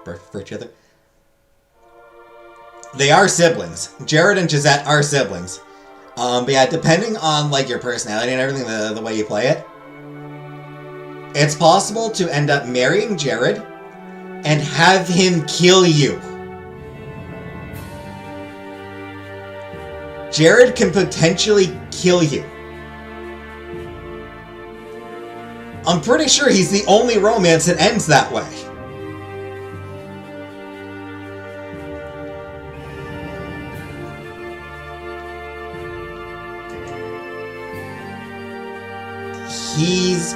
for each other, they are siblings. Jared and Gisette are siblings. But yeah, depending on, like, your personality and everything, the way you play it, it's possible to end up marrying Jared and have him kill you. Jared can potentially kill you. I'm pretty sure he's the only romance that ends that way. He's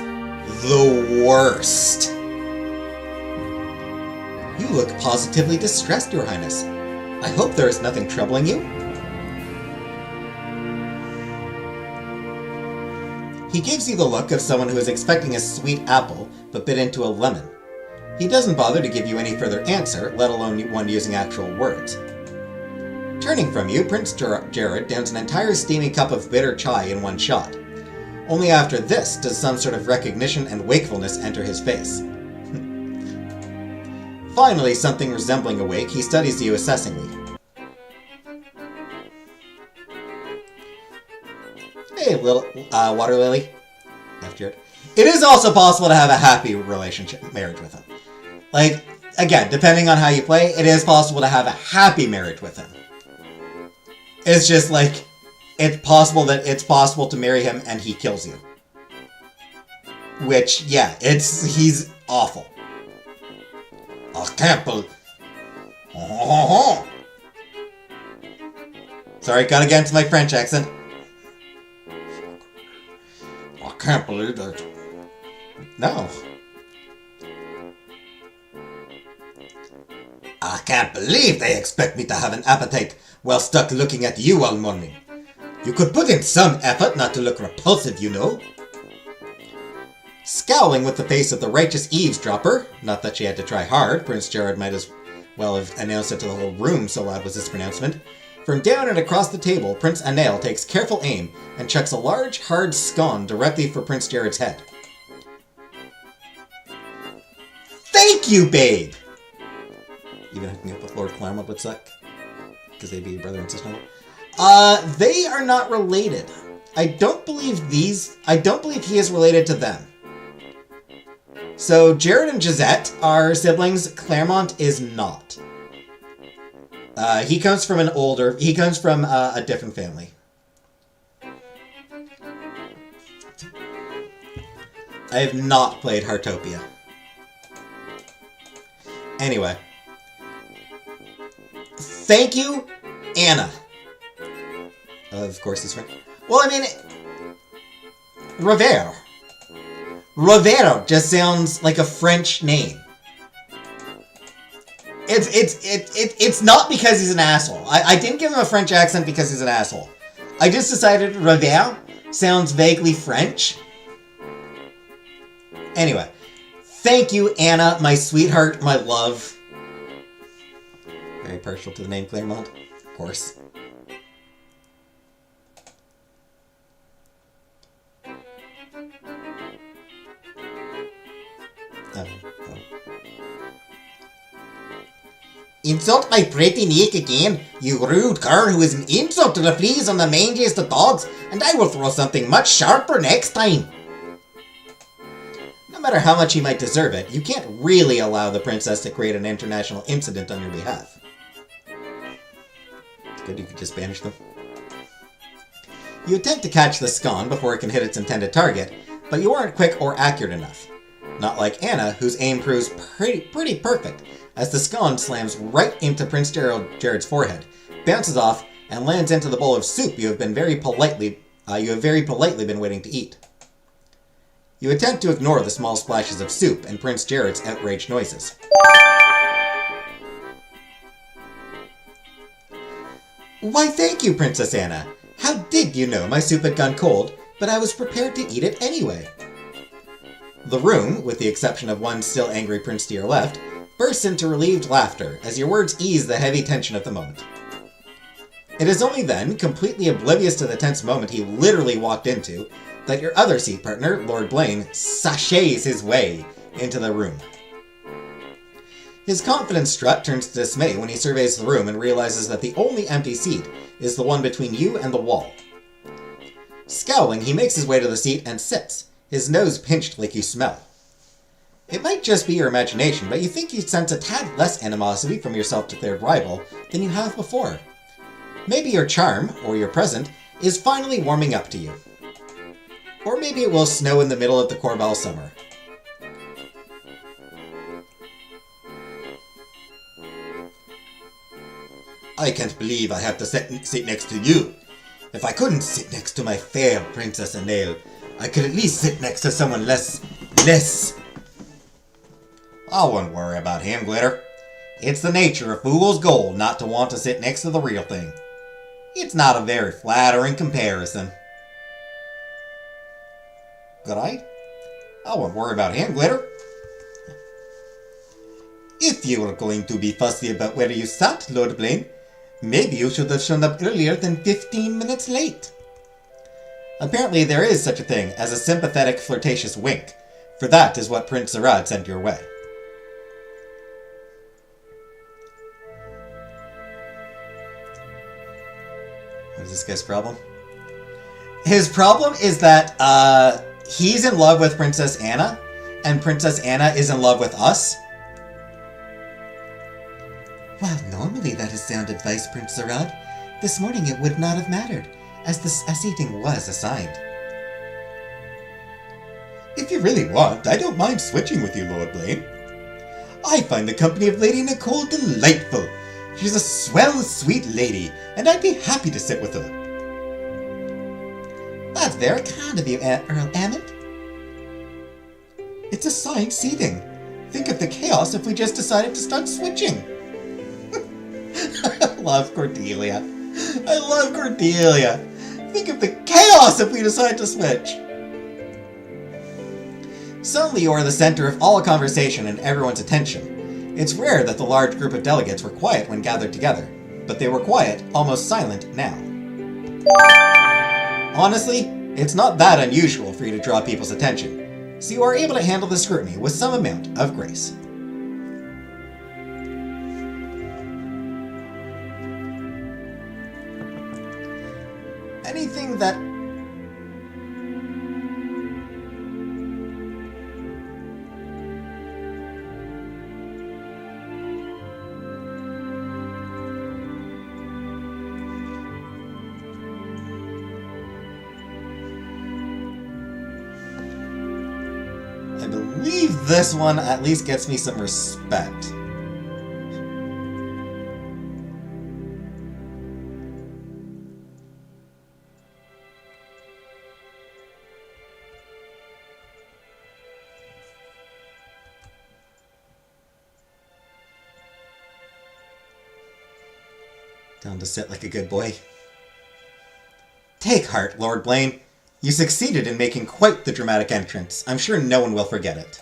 the worst. You look positively distressed, Your Highness. I hope there is nothing troubling you. He gives you the look of someone who is expecting a sweet apple, but bit into a lemon. He doesn't bother to give you any further answer, let alone one using actual words. Turning from you, Prince Jared downs an entire steaming cup of bitter chai in one shot. Only after this does some sort of recognition and wakefulness enter his face. Finally, something resembling awake, he studies you assessingly. Hey, little water lily. Jared. It is also possible to have a happy marriage with him. Like, again, depending on how you play, it is possible to have a happy marriage with him. It's just like, it's possible to marry him and he kills you. Which, yeah, he's awful. I can't believe... Sorry, gotta get into my French accent. I can't believe that. No. I can't believe they expect me to have an appetite while stuck looking at you all morning. You could put in some effort not to look repulsive, you know. Scowling with the face of the righteous eavesdropper, not that she had to try hard, Prince Jared might as well have announced it to the whole room, so loud was his pronouncement. From down and across the table, Prince Anel takes careful aim and chucks a large, hard scone directly for Prince Jared's head. Thank you, babe! Even hooking up with Lord Claremont would suck, because they'd be brother and sister. They are not related. I don't believe he is related to them. So Jared and Gisette are siblings. Claremont is not. He comes from a different family. I have not played Heartopia. Anyway. Thank you, Anna. Of course he's French. Well, I mean, Rivero. Rivero just sounds like a French name. It's not because he's an asshole. I didn't give him a French accent because he's an asshole. I just decided Rivero sounds vaguely French. Anyway, thank you, Anna, my sweetheart, my love. Very partial to the name Claremont, of course. Insult my pretty neck again, you rude cur who is an insult to the fleas on the mangiest of dogs, and I will throw something much sharper next time. No matter how much he might deserve it, you can't really allow the princess to create an international incident on your behalf. It's good you could just banish them. You attempt to catch the scone before it can hit its intended target, but you aren't quick or accurate enough. Not like Anna, whose aim proves pretty perfect, as the scone slams right into Prince Jared's forehead, bounces off, and lands into the bowl of soup you have very politely been waiting to eat. You attempt to ignore the small splashes of soup and Prince Jared's outraged noises. Why, thank you, Princess Anna. How did you know my soup had gone cold, but I was prepared to eat it anyway? The room, with the exception of one still angry prince to your left, bursts into relieved laughter as your words ease the heavy tension of the moment. It is only then, completely oblivious to the tense moment he literally walked into, that your other seat partner, Lord Blaine, sachets his way into the room. His confident strut turns to dismay when he surveys the room and realizes that the only empty seat is the one between you and the wall. Scowling, he makes his way to the seat and sits, his nose pinched like you smell. It might just be your imagination, but you think you sense a tad less animosity from your self-declared rival than you have before. Maybe your charm, or your present, is finally warming up to you. Or maybe it will snow in the middle of the Corbel summer. I can't believe I have to sit next to you. If I couldn't sit next to my fair Princess Anel, I could at least sit next to someone less... I wouldn't worry about him, Glitter. It's the nature of fool's gold not to want to sit next to the real thing. It's not a very flattering comparison. Good eye? I wouldn't worry about him, Glitter. If you were going to be fussy about where you sat, Lord Blaine, maybe you should have shown up earlier than 15 minutes late. Apparently there is such a thing as a sympathetic, flirtatious wink, for that is what Prince Zarad sent your way. What is this guy's problem? His problem is that, he's in love with Princess Anna, and Princess Anna is in love with us? While normally that is sound advice, Prince Zarad, this morning it would not have mattered, as eating was assigned. If you really want, I don't mind switching with you, Lord Blaine. I find the company of Lady Nicole delightful. She's a swell, sweet lady, and I'd be happy to sit with her. That's very kind of you, Earl Emmett. It's assigned seating. Think of the chaos if we just decided to start switching. I love Cordelia. I love Cordelia. Think of the chaos if we decide to switch. Suddenly you are the center of all conversation and everyone's attention. It's rare that the large group of delegates were quiet when gathered together, but they were quiet, almost silent now. Honestly, it's not that unusual for you to draw people's attention, so you are able to handle the scrutiny with some amount of grace. Anything that... I believe this one at least gets me some respect. Down to sit like a good boy. Take heart, Lord Blaine. You succeeded in making quite the dramatic entrance. I'm sure no one will forget it.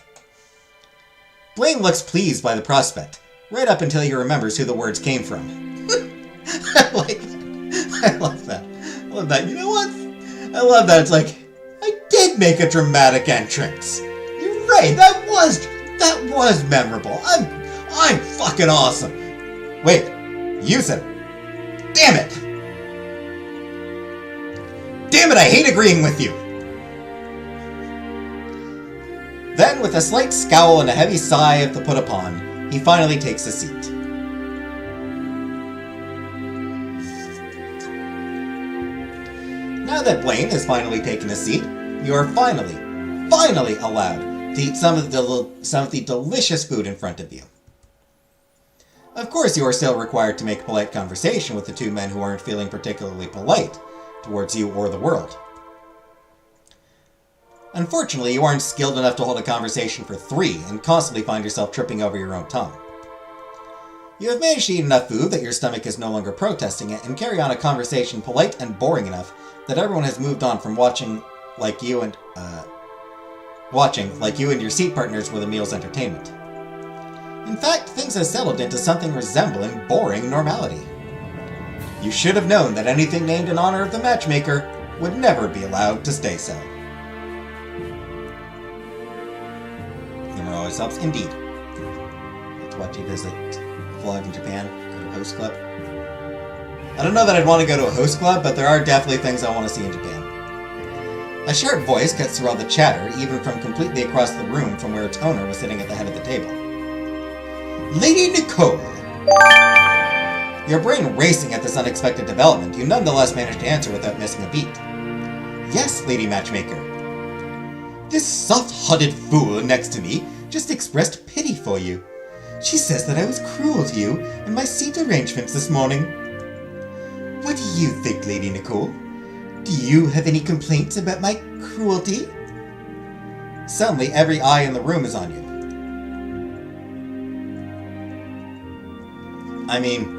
Blaine looks pleased by the prospect, right up until he remembers who the words came from. I like that. I love that. I love that. You know what? I love that. It's like, I did make a dramatic entrance. You're right. That was memorable. I'm fucking awesome. Wait, you said it. Damn it! Damn it, I hate agreeing with you! Then, with a slight scowl and a heavy sigh of the put upon, he finally takes a seat. Now that Blaine has finally taken a seat, you are finally allowed to eat some of the delicious food in front of you. Of course, you are still required to make polite conversation with the two men who aren't feeling particularly polite towards you or the world. Unfortunately, you aren't skilled enough to hold a conversation for 3 and constantly find yourself tripping over your own tongue. You have managed to eat enough food that your stomach is no longer protesting it and carry on a conversation polite and boring enough that everyone has moved on from watching like you and your seat partners were the meal's entertainment. In fact, things have settled into something resembling boring normality. You should have known that anything named in honor of the matchmaker would never be allowed to stay so. Humor always helps, indeed. Let's watch you visit a vlog in Japan, go to a host club. I don't know that I'd want to go to a host club, but there are definitely things I want to see in Japan. A sharp voice cuts through all the chatter, even from completely across the room from where its owner was sitting at the head of the table. Lady Nicole! Your brain racing at this unexpected development, you nonetheless manage to answer without missing a beat. Yes, Lady Matchmaker. This soft-hearted fool next to me just expressed pity for you. She says that I was cruel to you and my seat arrangements this morning. What do you think, Lady Nicole? Do you have any complaints about my cruelty? Suddenly, every eye in the room is on you. I mean,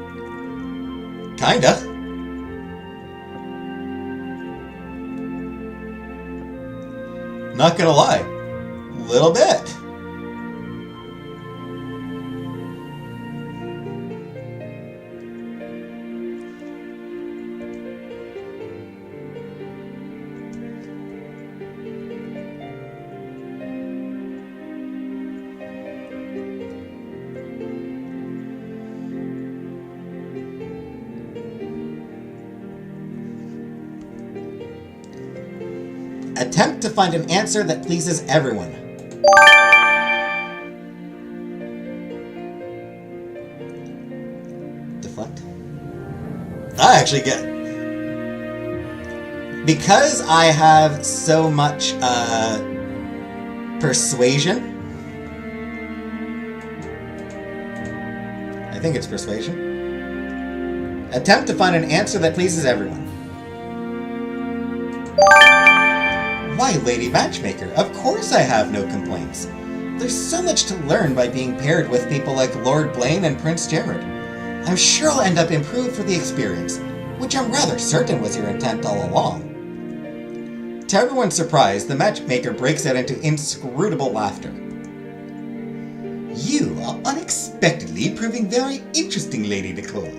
kinda. Not gonna lie, little bit. Attempt to find an answer that pleases everyone. Deflect. I actually get... Because I have so much, persuasion. I think it's persuasion. Attempt to find an answer that pleases everyone. Why, Lady Matchmaker, of course I have no complaints. There's so much to learn by being paired with people like Lord Blaine and Prince Jared. I'm sure I'll end up improved for the experience, which I'm rather certain was your intent all along. To everyone's surprise, the matchmaker breaks out into inscrutable laughter. You are unexpectedly proving very interesting, Lady Nicole.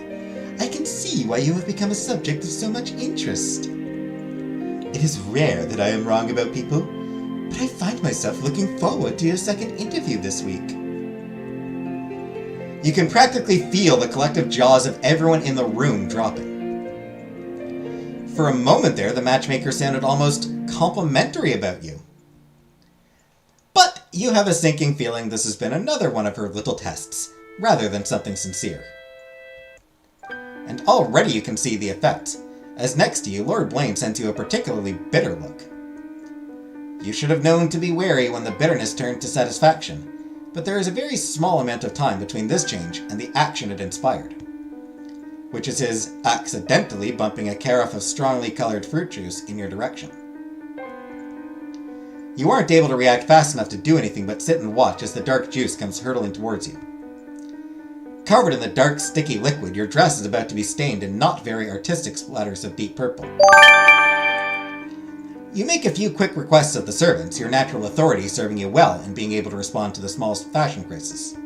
I can see why you have become a subject of so much interest. It is rare that I am wrong about people, but I find myself looking forward to your second interview this week. You can practically feel the collective jaws of everyone in the room dropping. For a moment there, the matchmaker sounded almost complimentary about you. But you have a sinking feeling this has been another one of her little tests, rather than something sincere. And already you can see the effect, as next to you, Lord Blaine sends you a particularly bitter look. You should have known to be wary when the bitterness turned to satisfaction, but there is a very small amount of time between this change and the action it inspired, which is his accidentally bumping a carafe of strongly colored fruit juice in your direction. You aren't able to react fast enough to do anything but sit and watch as the dark juice comes hurtling towards you. Covered in the dark, sticky liquid, your dress is about to be stained in not very artistic splatters of deep purple. You make a few quick requests of the servants, your natural authority serving you well in being able to respond to the smallest fashion crisis.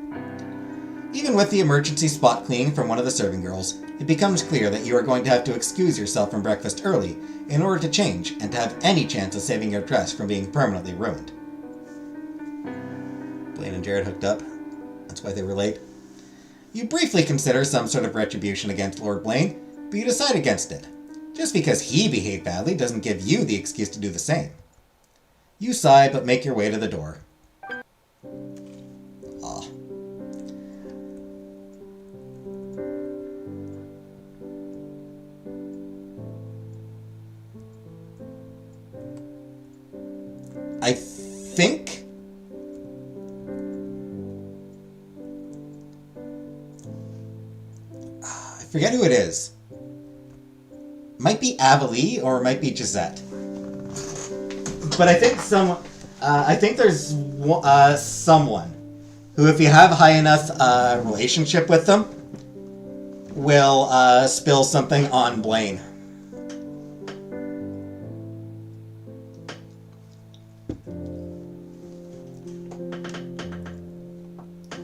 Even with the emergency spot cleaning from one of the serving girls, it becomes clear that you are going to have to excuse yourself from breakfast early in order to change and to have any chance of saving your dress from being permanently ruined. Blaine and Jared hooked up. That's why they were late. You briefly consider some sort of retribution against Lord Blaine, but you decide against it. Just because he behaved badly doesn't give you the excuse to do the same. You sigh, but make your way to the door. Ah. I think... I forget who it is. Might be Avalie or might be Gisette. But I think there's someone who, if you have a high enough relationship with them, will spill something on Blaine.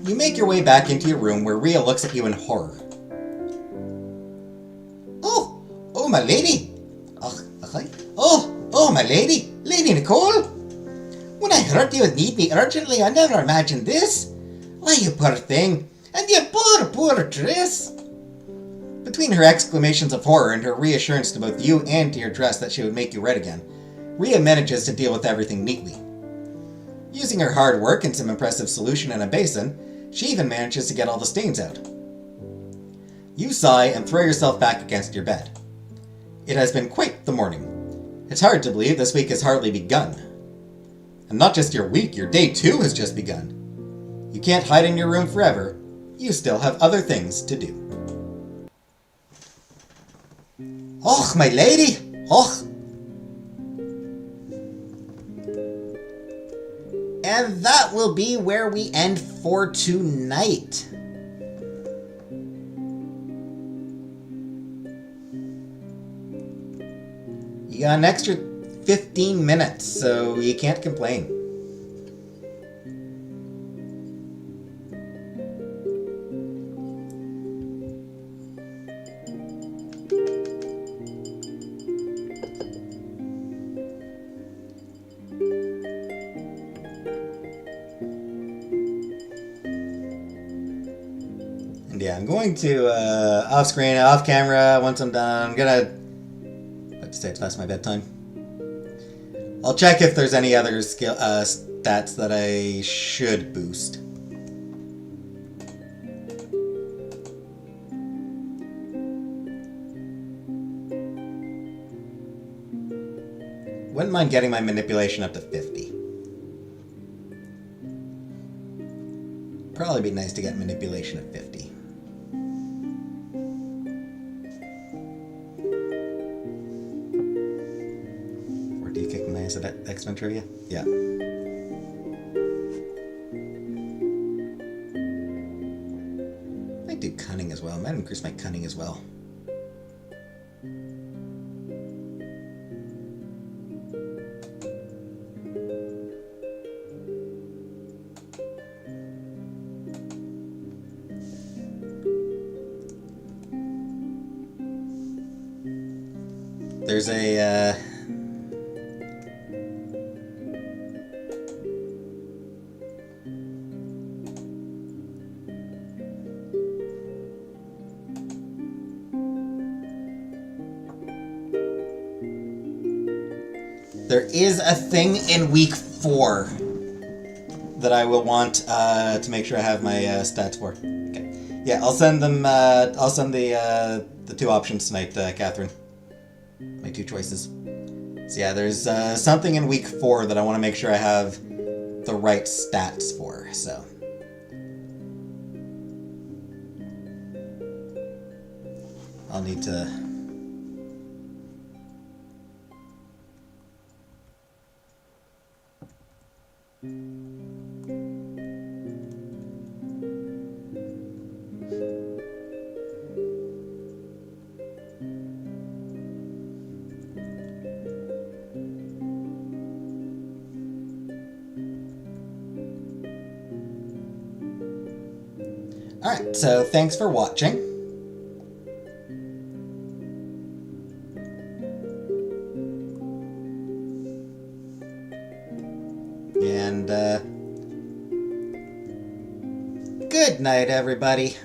You make your way back into your room where Rhea looks at you in horror. Oh, my lady! Oh, my lady! Lady Nicole! When I heard you would need me urgently, I never imagined this. Why, you poor thing! And you poor dress! Between her exclamations of horror and her reassurance to both you and to your dress that she would make you red again, Rhea manages to deal with everything neatly. Using her hard work and some impressive solution in a basin, she even manages to get all the stains out. You sigh and throw yourself back against your bed. It has been quite the morning. It's hard to believe this week has hardly begun. And not just your week, your day too has just begun. You can't hide in your room forever. You still have other things to do. Och, my lady! Och! And that will be where we end for tonight. You got an extra 15 minutes, so you can't complain. And yeah, I'm going to, off screen, off camera, once I'm done, I'm gonna... I have to say it's past my bedtime. I'll check if there's any other skill stats that I should boost. Wouldn't mind getting my manipulation up to 50. Probably be nice to get manipulation at 50. Or do you kick my ass at X-Men trivia? Yeah. I do cunning as well. I might increase my cunning as well. There's a, there is a thing in week 4 that I will want to make sure I have my stats for. Okay. Yeah, I'll send them. I'll send the 2 options tonight, Catherine. My 2 choices. So yeah, there's something in week 4 that I want to make sure I have the right stats for. So I'll need to. Alright, so thanks for watching. And, good night, everybody.